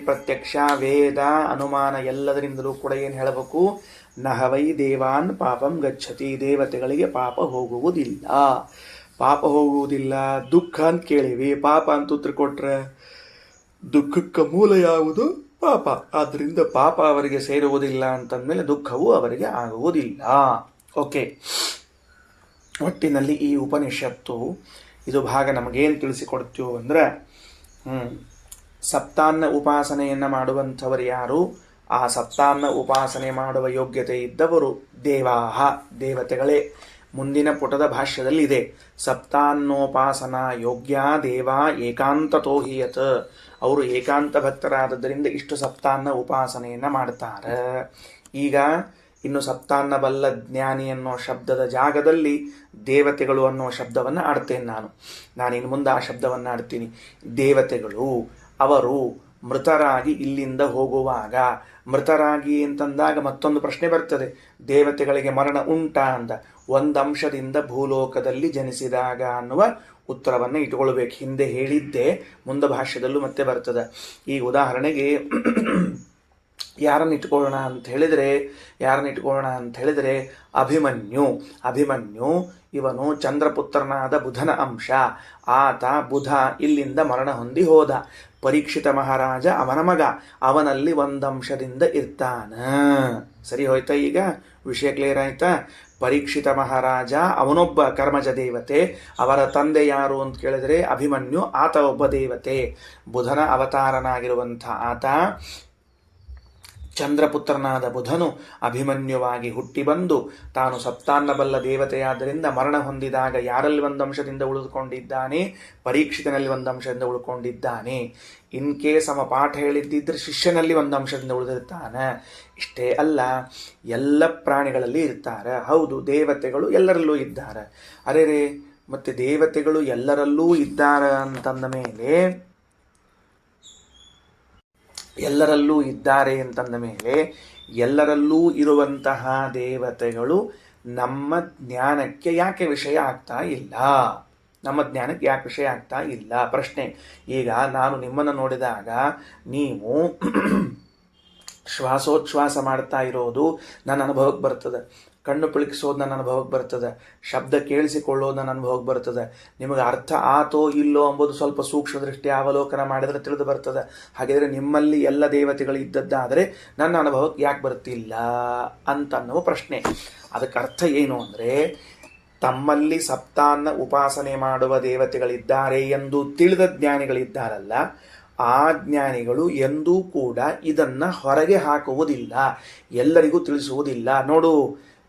ಪ್ರತ್ಯಕ್ಷ ವೇದ ಅನುಮಾನ ಎಲ್ಲದರಿಂದಲೂ ಕೂಡ ಏನು ಹೇಳಬೇಕು? ನಹ ವೈ ದೇವಾನ್ ಪಾಪಂ ಗಚ್ಚತಿ, ದೇವತೆಗಳಿಗೆ ಪಾಪ ಹೋಗುವುದಿಲ್ಲ. ದುಃಖ ಅಂತ ಕೇಳಿವಿ, ಪಾಪ ಅಂತ ಉತ್ತರ ಕೊಟ್ರೆ ದುಃಖಕ್ಕೆ ಮೂಲ ಯಾವುದು? ಪಾಪ. ಆದ್ದರಿಂದ ಪಾಪ ಅವರಿಗೆ ಸೇರುವುದಿಲ್ಲ ಅಂತಂದಮೇಲೆ ದುಃಖವು ಅವರಿಗೆ ಆಗುವುದಿಲ್ಲ. ಓಕೆ, ಒಟ್ಟಿನಲ್ಲಿ ಈ ಉಪನಿಷತ್ತು ಇದು ಭಾಗ ನಮಗೇನು ತಿಳಿಸಿಕೊಡ್ತೀವೋ ಅಂದರೆ, ಸಪ್ತಾನ್ನ ಉಪಾಸನೆಯನ್ನು ಮಾಡುವಂಥವರು ಯಾರು? ಆ ಸಪ್ತಾನ್ನ ಉಪಾಸನೆ ಮಾಡುವ ಯೋಗ್ಯತೆ ಇದ್ದವರು ದೇವಾಹ, ದೇವತೆಗಳೇ. ಮುಂದಿನ ಪುಟದ ಭಾಷ್ಯದಲ್ಲಿ ಇದೆ, ಸಪ್ತಾನ್ನೋಪಾಸನಾ ಯೋಗ್ಯ ದೇವ ಏಕಾಂತತೋ ಹಿಯತ್. ಅವರು ಏಕಾಂತ ಭಕ್ತರಾದದ್ದರಿಂದ ಇಷ್ಟು ಸಪ್ತಾನ್ನ ಉಪಾಸನೆಯನ್ನು ಮಾಡ್ತಾರೆ. ಈಗ ಇನ್ನು ಸಪ್ತಾನ್ನ ಬಲ್ಲ ಜ್ಞಾನಿ ಅನ್ನೋ ಶಬ್ದದ ಜಾಗದಲ್ಲಿ ದೇವತೆಗಳು ಅನ್ನೋ ಶಬ್ದವನ್ನು ಆಡ್ತೇನೆ ನಾನು ಇನ್ನು ಮುಂದೆ ಆ ಶಬ್ದವನ್ನು ಆಡ್ತೀನಿ. ದೇವತೆಗಳು ಅವರು ಮೃತರಾಗಿ ಇಲ್ಲಿಂದ ಹೋಗುವಾಗ, ಮೃತರಾಗಿ ಅಂತಂದಾಗ ಮತ್ತೊಂದು ಪ್ರಶ್ನೆ ಬರ್ತದೆ, ದೇವತೆಗಳಿಗೆ ಮರಣ ಉಂಟಾ ಅಂತ. ಒಂದಂಶದಿಂದ ಭೂಲೋಕದಲ್ಲಿ ಜನಿಸಿದಾಗ ಅನ್ನುವ ಉತ್ತರವನ್ನು ಇಟ್ಕೊಳ್ಬೇಕು. ಹಿಂದೆ ಹೇಳಿದ್ದೆ, ಮುಂದೆ ಭಾಷ್ಯದಲ್ಲೂ ಮತ್ತೆ ಬರ್ತದೆ. ಈಗ ಉದಾಹರಣೆಗೆ ಯಾರನ್ನು ಇಟ್ಕೊಳ್ಳೋಣ ಅಂತ ಹೇಳಿದರೆ ಅಭಿಮನ್ಯು ಇವನು ಚಂದ್ರಪುತ್ರನಾದ ಬುಧನ ಅಂಶ. ಆತ ಬುಧ ಇಲ್ಲಿಂದ ಮರಣ ಹೊಂದಿ ಹೋದ. ಪರೀಕ್ಷಿತ ಮಹಾರಾಜ ಅವನ ಮಗ, ಅವನಲ್ಲಿ ಒಂದಂಶದಿಂದ ಇರ್ತಾನ. ಸರಿ ಹೋಯ್ತಾ? ಈಗ ವಿಷಯ ಕ್ಲಿಯರ್ ಆಯ್ತಾ? ಪರೀಕ್ಷಿತ ಮಹಾರಾಜ ಅವನೊಬ್ಬ ಕರ್ಮಜ ದೇವತೆ. ಅವರ ತಂದೆ ಯಾರು ಅಂತ ಕೇಳಿದರೆ ಅಭಿಮನ್ಯು, ಆತ ಒಬ್ಬ ದೇವತೆ. ಬುಧನ ಅವತಾರನಾಗಿರುವಂಥ ಆತ, ಚಂದ್ರಪುತ್ರನಾದ ಬುಧನು ಅಭಿಮನ್ಯುವಾಗಿ ಹುಟ್ಟಿ ಬಂದು ತಾನು ಸಪ್ತಾನ್ನ ಬಲ್ಲ ದೇವತೆಯಾದ್ದರಿಂದ ಮರಣ ಹೊಂದಿದಾಗ ಯಾರಲ್ಲಿ ಒಂದಂಶದಿಂದ ಉಳಿದುಕೊಂಡಿದ್ದಾನೆ? ಪರೀಕ್ಷಿತನಲ್ಲಿ ಒಂದಂಶದಿಂದ ಉಳ್ಕೊಂಡಿದ್ದಾನೆ. ಇನ್ ಕೇಸ್ ಅವ ಪಾಠ ಹೇಳಿದ್ದಿದ್ರೆ ಶಿಷ್ಯನಲ್ಲಿ ಒಂದಂಶದಿಂದ ಉಳಿದಿರ್ತಾನೆ. ಇಷ್ಟೇ ಅಲ್ಲ, ಎಲ್ಲ ಪ್ರಾಣಿಗಳಲ್ಲಿ ಇರ್ತಾರೆ. ಹೌದು, ದೇವತೆಗಳು ಎಲ್ಲರಲ್ಲೂ ಇದ್ದಾರೆ. ಅರೆ ಮತ್ತೆ ದೇವತೆಗಳು ಎಲ್ಲರಲ್ಲೂ ಇದ್ದಾರೆ ಅಂತಂದ ಮೇಲೆ, ಎಲ್ಲರಲ್ಲೂ ಇರುವಂತಹ ದೇವತೆಗಳು ನಮ್ಮ ಜ್ಞಾನಕ್ಕೆ ಯಾಕೆ ವಿಷಯ ಆಗ್ತಾ ಇಲ್ಲ? ಪ್ರಶ್ನೆ. ಈಗ ನಾನು ನಿಮ್ಮನ್ನು ನೋಡಿದಾಗ ನೀವು ಶ್ವಾಸೋಚ್ಛ್ವಾಸ ಮಾಡ್ತಾ ಇರೋದು ನನ್ನ ಅನುಭವಕ್ಕೆ ಬರ್ತದೆ, ಕಣ್ಣು ಪಿಳಿಕಿಸೋದು ನನ್ನ ಅನುಭವಕ್ಕೆ ಬರ್ತದೆ, ಶಬ್ದ ಕೇಳಿಸಿಕೊಳ್ಳೋದು ನನ್ನ ಅನುಭವಕ್ಕೆ ಬರ್ತದೆ. ನಿಮಗೆ ಅರ್ಥ ಆತೋ ಇಲ್ಲೋ ಎಂಬುದು ಸ್ವಲ್ಪ ಸೂಕ್ಷ್ಮ ದೃಷ್ಟಿ ಅವಲೋಕನ ಮಾಡಿದರೆ ತಿಳಿದು ಬರ್ತದೆ. ಹಾಗಿದ್ರೆ ನಿಮ್ಮಲ್ಲಿ ಎಲ್ಲ ದೇವತೆಗಳು ಇದ್ದದ್ದಾದರೆ ನನ್ನ ಅನುಭವಕ್ಕೆ ಯಾಕೆ ಬರ್ತಿಲ್ಲ ಅಂತನ್ನುವ ಪ್ರಶ್ನೆ. ಅದಕ್ಕೆ ಅರ್ಥ ಏನು ಅಂದರೆ, ತಮ್ಮಲ್ಲಿ ಸಪ್ತಾನ್ನ ಉಪಾಸನೆ ಮಾಡುವ ದೇವತೆಗಳಿದ್ದಾರೆ ಎಂದು ತಿಳಿದ ಜ್ಞಾನಿಗಳಿದ್ದಾರಲ್ಲ, ಆ ಜ್ಞಾನಿಗಳು ಎಂದೂ ಕೂಡ ಇದನ್ನು ಹೊರಗೆ ಹಾಕುವುದಿಲ್ಲ, ಎಲ್ಲರಿಗೂ ತಿಳಿಸುವುದಿಲ್ಲ. ನೋಡು,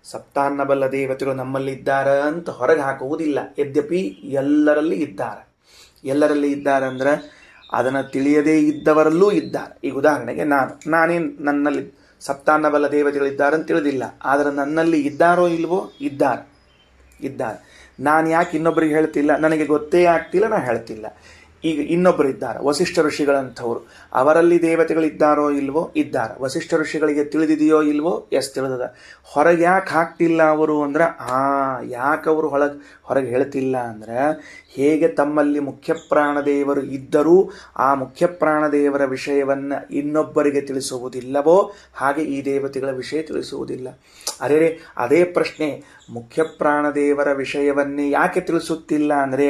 ಸಪ್ತಾನ್ನ ಬಲ್ಲ ದೇವತೆಗಳು ನಮ್ಮಲ್ಲಿದ್ದಾರೆ ಅಂತ ಹೊರಗೆ ಹಾಕುವುದಿಲ್ಲ. ಯದ್ಯಪಿ ಎಲ್ಲರಲ್ಲಿ ಇದ್ದಾರೆ ಅಂದ್ರೆ ಅದನ್ನು ತಿಳಿಯದೇ ಇದ್ದವರಲ್ಲೂ ಇದ್ದಾರೆ. ಈಗ ಉದಾಹರಣೆಗೆ ನನ್ನಲ್ಲಿ ಸಪ್ತಾನ್ನ ಬಲ್ಲ ದೇವತೆಗಳಿದ್ದಾರೆ ಅಂತ ತಿಳಿದಿಲ್ಲ, ಆದರೆ ನನ್ನಲ್ಲಿ ಇದ್ದಾರೋ ಇಲ್ವೋ? ಇದ್ದಾರೆ. ನಾನು ಯಾಕೆ ಇನ್ನೊಬ್ಬರಿಗೆ ಹೇಳ್ತಿಲ್ಲ? ನನಗೆ ಗೊತ್ತೇ ಆಗ್ತಿಲ್ಲ, ನಾನು ಹೇಳ್ತಿಲ್ಲ. ಈಗ ಇನ್ನೊಬ್ಬರು ಇದ್ದಾರೆ, ವಸಿಷ್ಠ ಋಷಿಗಳಂಥವ್ರು. ಅವರಲ್ಲಿ ದೇವತೆಗಳಿದ್ದಾರೋ ಇಲ್ವೋ? ಇದ್ದಾರೆ. ವಸಿಷ್ಠ ಋಷಿಗಳಿಗೆ ತಿಳಿದಿದೆಯೋ ಇಲ್ವೋ? ತಿಳಿದದ. ಹೊರಗೆ ಯಾಕೆ ಹಾಕ್ತಿಲ್ಲ ಅವರು ಅಂದ್ರೆ, ಯಾಕೆ ಅವರು ಹೊರಗೆ ಹೇಳ್ತಿಲ್ಲ ಅಂದ್ರೆ, ಹೇಗೆ ತಮ್ಮಲ್ಲಿ ಮುಖ್ಯ ಪ್ರಾಣದೇವರು ಇದ್ದರೂ ಆ ಮುಖ್ಯ ಪ್ರಾಣದೇವರ ವಿಷಯವನ್ನು ಇನ್ನೊಬ್ಬರಿಗೆ ತಿಳಿಸುವುದಿಲ್ಲವೋ ಹಾಗೆ ಈ ದೇವತೆಗಳ ವಿಷಯ ತಿಳಿಸುವುದಿಲ್ಲ. ಅದೇ ಪ್ರಶ್ನೆ. ಮುಖ್ಯ ಪ್ರಾಣದೇವರ ವಿಷಯವನ್ನೇ ಯಾಕೆ ತಿಳಿಸುತ್ತಿಲ್ಲ ಅಂದರೆ,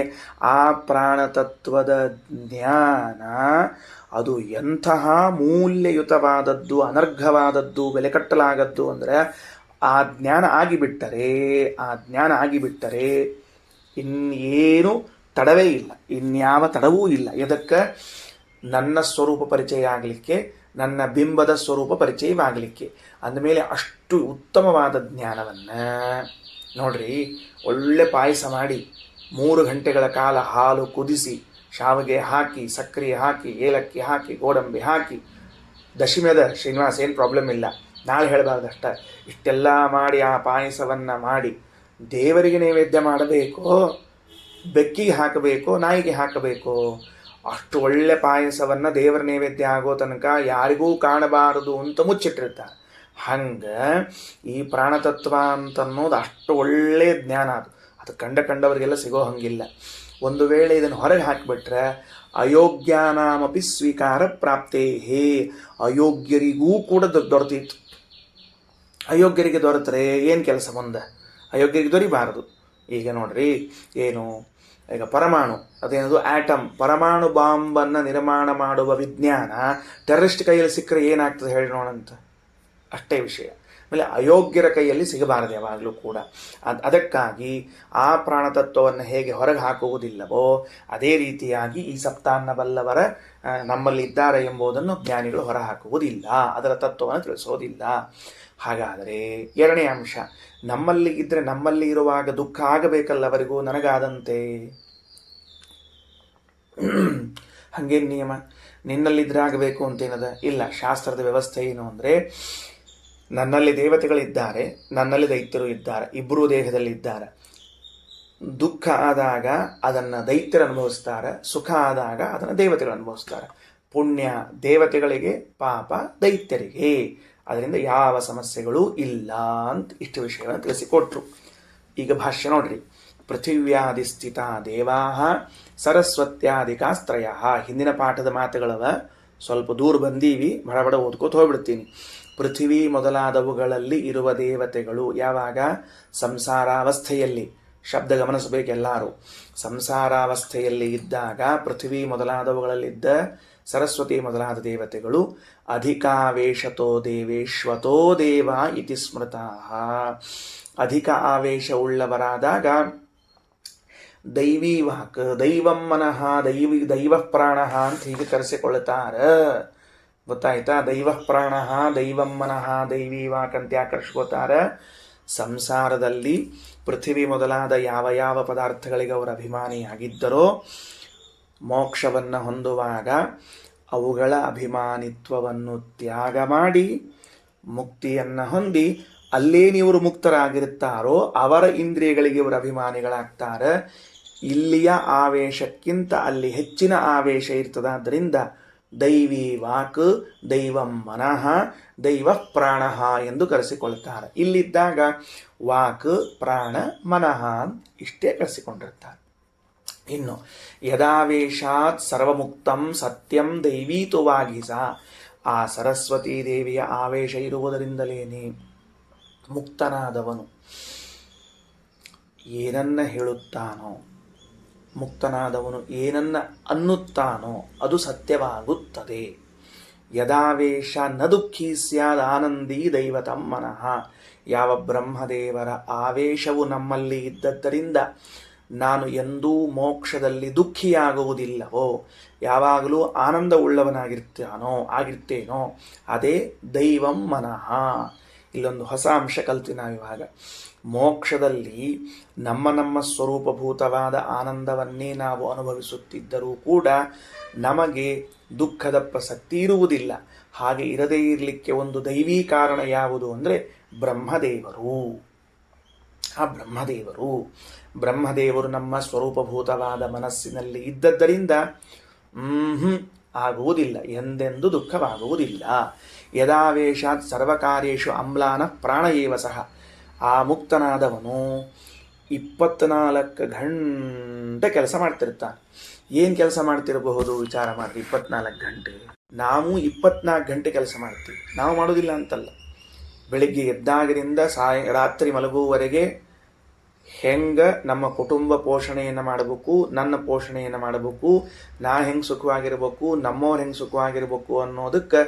ಆ ಪ್ರಾಣತತ್ವದ ಜ್ಞಾನ ಅದು ಎಂತಹ ಮೂಲ್ಯಯುತವಾದದ್ದು, ಅನರ್ಘವಾದದ್ದು, ಬೆಲೆ ಕಟ್ಟಲಾಗದ್ದು ಅಂದರೆ, ಆ ಜ್ಞಾನ ಆಗಿಬಿಟ್ಟರೆ ಇನ್ನೇನು ತಡವೇ ಇಲ್ಲ, ಇನ್ಯಾವ ತಡವೂ ಇಲ್ಲ. ಇದಕ್ಕೆ ನನ್ನ ಸ್ವರೂಪ ಪರಿಚಯ ಆಗಲಿಕ್ಕೆ, ನನ್ನ ಬಿಂಬದ ಸ್ವರೂಪ ಪರಿಚಯವಾಗಲಿಕ್ಕೆ. ಅಂದಮೇಲೆ ಅಷ್ಟು ಉತ್ತಮವಾದ ಜ್ಞಾನವನ್ನು ನೋಡ್ರಿ, ಒಳ್ಳೆ ಪಾಯಸ ಮಾಡಿ 3 ಗಂಟೆಗಳ ಕಾಲ ಹಾಲು ಕುದಿಸಿ, ಶಾವಿಗೆ ಹಾಕಿ, ಸಕ್ಕರೆ ಹಾಕಿ, ಏಲಕ್ಕಿ ಹಾಕಿ, ಗೋಡಂಬಿ ಹಾಕಿ, ದಶಮಿಯದ ಶ್ರೀನಿವಾಸ ಏನು ಪ್ರಾಬ್ಲಮ್ ಇಲ್ಲ, ನಾಳೆ ಹೇಳಬಾರ್ದಷ್ಟ. ಇಷ್ಟೆಲ್ಲ ಮಾಡಿ ಆ ಪಾಯಸವನ್ನು ಮಾಡಿ ದೇವರಿಗೆ ನೈವೇದ್ಯ ಮಾಡಬೇಕೋ, ಬೆಕ್ಕಿಗೆ ಹಾಕಬೇಕೋ, ನಾಯಿಗೆ ಹಾಕಬೇಕೋ? ಅಷ್ಟು ಒಳ್ಳೆ ಪಾಯಸವನ್ನು ದೇವರ ನೈವೇದ್ಯ ಆಗೋ ತನಕ ಯಾರಿಗೂ ಕಾಣಬಾರದು ಅಂತ ಮುಚ್ಚಿಟ್ಟಿರ್ತಾರೆ. ಹಂಗೆ ಈ ಪ್ರಾಣತತ್ವ ಅಂತನ್ನೋದು ಅಷ್ಟು ಒಳ್ಳೆ ಜ್ಞಾನ. ಅದು ಕಂಡವರಿಗೆಲ್ಲ ಸಿಗೋ ಹಂಗಿಲ್ಲ. ಒಂದು ವೇಳೆ ಇದನ್ನು ಹೊರಗೆ ಹಾಕಿಬಿಟ್ರೆ ಅಯೋಗ್ಯಾನಾಮಪಿ ಸ್ವೀಕಾರ ಪ್ರಾಪ್ತೇ, ಅಯೋಗ್ಯರಿಗೂ ಕೂಡ ದೊರೆತಿತ್ತು. ಅಯೋಗ್ಯರಿಗೆ ದೊರೆತರೆ ಏನು ಕೆಲಸ ಮುಂದೆ? ಅಯೋಗ್ಯರಿಗೆ ದೊರಿಬಾರದು. ಈಗ ನೋಡ್ರಿ, ಏನು ಈಗ ಪರಮಾಣು ಅದೇನದು ಆಟಮ್, ಪರಮಾಣು ಬಾಂಬನ್ನು ನಿರ್ಮಾಣ ಮಾಡುವ ವಿಜ್ಞಾನ ಟೆರರಿಸ್ಟ್ ಕೈಯಲ್ಲಿ ಸಿಕ್ಕರೆ ಏನಾಗ್ತದೆ ಹೇಳಿ ನೋಡಂತ. ಅಷ್ಟೇ ವಿಷಯ. ಆಮೇಲೆ ಅಯೋಗ್ಯರ ಕೈಯಲ್ಲಿ ಸಿಗಬಾರದು ಯಾವಾಗಲೂ ಕೂಡ. ಅದಕ್ಕಾಗಿ ಆ ಪ್ರಾಣತತ್ವವನ್ನು ಹೇಗೆ ಹೊರಗೆ ಹಾಕುವುದಿಲ್ಲವೋ ಅದೇ ರೀತಿಯಾಗಿ ಈ ಸಪ್ತಾನ್ನ ಬಲ್ಲವರ ನಮ್ಮಲ್ಲಿ ಇದ್ದಾರೆ ಎಂಬುದನ್ನು ಜ್ಞಾನಿಗಳು ಹೊರ ಹಾಕುವುದಿಲ್ಲ, ಅದರ ತತ್ವವನ್ನು ತಿಳಿಸೋದಿಲ್ಲ. ಹಾಗಾದರೆ ಎರಡನೇ ಅಂಶ, ನಮ್ಮಲ್ಲಿ ಇದ್ದರೆ ನಮ್ಮಲ್ಲಿ ಇರುವಾಗ ದುಃಖ ಆಗಬೇಕಲ್ಲ ಅವರಿಗೂ ನನಗಾದಂತೆ. ಹಂಗೇನು ನಿಯಮ? ನಿನ್ನಲ್ಲಿದ್ದರೆ ಆಗಬೇಕು ಅಂತೇನದ? ಇಲ್ಲ. ಶಾಸ್ತ್ರದ ವ್ಯವಸ್ಥೆ ಏನು ಅಂದರೆ, ನನ್ನಲ್ಲಿ ದೇವತೆಗಳಿದ್ದಾರೆ, ನನ್ನಲ್ಲಿ ದೈತ್ಯರು ಇದ್ದಾರೆ, ಇಬ್ಬರೂ ದೇಹದಲ್ಲಿದ್ದಾರೆ. ದುಃಖ ಆದಾಗ ಅದನ್ನು ದೈತ್ಯರು ಅನುಭವಿಸ್ತಾರೆ, ಸುಖ ಆದಾಗ ಅದನ್ನು ದೇವತೆಗಳು ಅನುಭವಿಸ್ತಾರೆ. ಪುಣ್ಯ ದೇವತೆಗಳಿಗೆ, ಪಾಪ ದೈತ್ಯರಿಗೆ. ಅದರಿಂದ ಯಾವ ಸಮಸ್ಯೆಗಳೂ ಇಲ್ಲ ಅಂತ ಇಷ್ಟು ವಿಷಯವನ್ನು ತಿಳಿಸಿಕೊಟ್ರು. ಈಗ ಭಾಷ್ಯ ನೋಡ್ರಿ. ಪೃಥಿವ್ಯಾಧಿಸ್ಥಿತ ದೇವಾ ಸರಸ್ವತ್ಯಾದಿಕಾಸ್ತ್ರಯ. ಹಿಂದಿನ ಪಾಠದ ಮಾತುಗಳವ, ಸ್ವಲ್ಪ ದೂರ ಬಂದೀವಿ, ಬಡಬಡ ಓದ್ಕೋತ ಹೋಗ್ಬಿಡ್ತೀನಿ. ಪೃಥಿವಿ ಮೊದಲಾದವುಗಳಲ್ಲಿ ಇರುವ ದೇವತೆಗಳು ಯಾವಾಗ? ಸಂಸಾರಾವಸ್ಥೆಯಲ್ಲಿ. ಶಬ್ದ ಗಮನಿಸಬೇಕೆಲ್ಲರೂ. ಸಂಸಾರಾವಸ್ಥೆಯಲ್ಲಿ ಇದ್ದಾಗ ಪೃಥ್ವಿ ಮೊದಲಾದವುಗಳಲ್ಲಿದ್ದ ಸರಸ್ವತಿ ಮೊದಲಾದ ದೇವತೆಗಳು ಅಧಿಕಾವೇಶತೋ ದೇವೇಶ್ವತೋ ದೇವ ಇತಿ ಸ್ಮೃತಃ. ಅಧಿಕ ಆವೇಶ ಉಳ್ಳವರಾದಾಗ ದೈವೀ ವಾಕ್, ದೈವಂ ಮನಃ, ದೈವ ಪ್ರಾಣ ಅಂತ ಹೀಗೆ ಕರೆಸಿಕೊಳ್ಳುತ್ತಾರ. ಗೊತ್ತಾಯ್ತಾ? ದೈವ ಪ್ರಾಣ, ದೈವಂ ಮನಃ, ದೈವೀ ವಾಕ್ ಅಂತ ಯಾಕೆ ಕರೆಸ್ಕೋತಾರ? ಸಂಸಾರದಲ್ಲಿ ಪೃಥ್ವಿ ಮೊದಲಾದ ಯಾವ ಯಾವ ಪದಾರ್ಥಗಳಿಗೆ ಅವರು ಅಭಿಮಾನಿಯಾಗಿದ್ದರೋ ಮೋಕ್ಷವನ್ನು ಹೊಂದುವಾಗ ಅವುಗಳ ಅಭಿಮಾನಿತ್ವವನ್ನು ತ್ಯಾಗ ಮಾಡಿ ಮುಕ್ತಿಯನ್ನು ಹೊಂದಿ ಅಲ್ಲೇನಿವರು ಮುಕ್ತರಾಗಿರುತ್ತಾರೋ ಅವರ ಇಂದ್ರಿಯಗಳಿಗೆ ಇವರು ಅಭಿಮಾನಿಗಳಾಗ್ತಾರೆ. ಇಲ್ಲಿಯ ಆವೇಶಕ್ಕಿಂತ ಅಲ್ಲಿ ಹೆಚ್ಚಿನ ಆವೇಶ ಇರ್ತದಾದ್ದರಿಂದ ದೈವೀ ವಾಕ್, ದೈವಂ ಮನಃ, ದೈವ ಪ್ರಾಣ ಎಂದು ಕರೆಸಿಕೊಳ್ತಾರೆ. ಇಲ್ಲಿದ್ದಾಗ ವಾಕ್, ಪ್ರಾಣ, ಮನಃ ಇಷ್ಟೇ ಕರೆಸಿಕೊಂಡಿರ್ತಾರೆ. ಇನ್ನು ಯದಾವೇಶಾತ್ ಸರ್ವಮುಕ್ತಂ ಸತ್ಯಂ ದೈವೀತುವಾಗಿಸ. ಆ ಸರಸ್ವತೀ ದೇವಿಯ ಆವೇಶ ಇರುವುದರಿಂದಲೇನೆ ಮುಕ್ತನಾದವನು ಏನನ್ನ ಹೇಳುತ್ತಾನೋ, ಮುಕ್ತನಾದವನು ಏನನ್ನ ಅನ್ನುತ್ತಾನೋ ಅದು ಸತ್ಯವಾಗುತ್ತದೆ. ಯದಾವೇಶ ನ ದುಃಖಿ ಸ್ಯಾದ್ ಆನಂದಿ ದೈವತಂ ಮನಃ. ಯಾವ ಬ್ರಹ್ಮದೇವರ ಆವೇಶವು ನಮ್ಮಲ್ಲಿ ಇದ್ದದ್ದರಿಂದ ನಾನು ಎಂದೂ ಮೋಕ್ಷದಲ್ಲಿ ದುಃಖಿಯಾಗುವುದಿಲ್ಲವೋ, ಯಾವಾಗಲೂ ಆನಂದ ಆಗಿರ್ತೇನೋ ಅದೇ ದೈವಂ ಮನಃ. ಇಲ್ಲೊಂದು ಹೊಸ ಅಂಶ ಕಲ್ತಿ ನಾವಿವಾಗ. ಮೋಕ್ಷದಲ್ಲಿ ನಮ್ಮ ಸ್ವರೂಪಭೂತವಾದ ಆನಂದವನ್ನೇ ನಾವು ಅನುಭವಿಸುತ್ತಿದ್ದರೂ ಕೂಡ ನಮಗೆ ದುಃಖದ ಪ್ರಸಕ್ತಿ ಇರುವುದಿಲ್ಲ. ಹಾಗೆ ಇರದೇ ಇರಲಿಕ್ಕೆ ಒಂದು ದೈವೀ ಕಾರಣ ಯಾವುದು ಅಂದರೆ ಬ್ರಹ್ಮದೇವರು. ಆ ಬ್ರಹ್ಮದೇವರು ನಮ್ಮ ಸ್ವರೂಪಭೂತವಾದ ಮನಸ್ಸಿನಲ್ಲಿ ಇದ್ದದ್ದರಿಂದ ಆಗುವುದಿಲ್ಲ, ಎಂದೆಂದು ದುಃಖವಾಗುವುದಿಲ್ಲ. ಯದಾವೇಶಾತ್ ಸರ್ವಕಾರ್ಯೇಷು ಅಮ್ಲಾನ ಪ್ರಾಣ ಏವ ಸಹ. ಆ ಮುಕ್ತನಾದವನು 24 ಗಂಟೆ ಕೆಲಸ ಮಾಡ್ತಿರ್ತಾನೆ. ಏನು ಕೆಲಸ ಮಾಡ್ತಿರಬಹುದು ವಿಚಾರ ಮಾಡಿರಿ. 24 ಗಂಟೆ. ನಾವು 24 ಗಂಟೆ ಕೆಲಸ ಮಾಡ್ತೀವಿ. ನಾವು ಮಾಡೋದಿಲ್ಲ ಅಂತಲ್ಲ. ಬೆಳಿಗ್ಗೆ ಎದ್ದಾಗಿನಿಂದ ರಾತ್ರಿ ಮಲಗುವವರೆಗೆ ಹೆಂಗೆ ನಮ್ಮ ಕುಟುಂಬ ಪೋಷಣೆಯನ್ನು ಮಾಡಬೇಕು, ನನ್ನ ಪೋಷಣೆಯನ್ನು ಮಾಡಬೇಕು, ನಾ ಹೆಂಗೆ ಸುಖವಾಗಿರ್ಬೇಕು, ನಮ್ಮವ್ರು ಹೆಂಗೆ ಸುಖವಾಗಿರ್ಬೇಕು ಅನ್ನೋದಕ್ಕೆ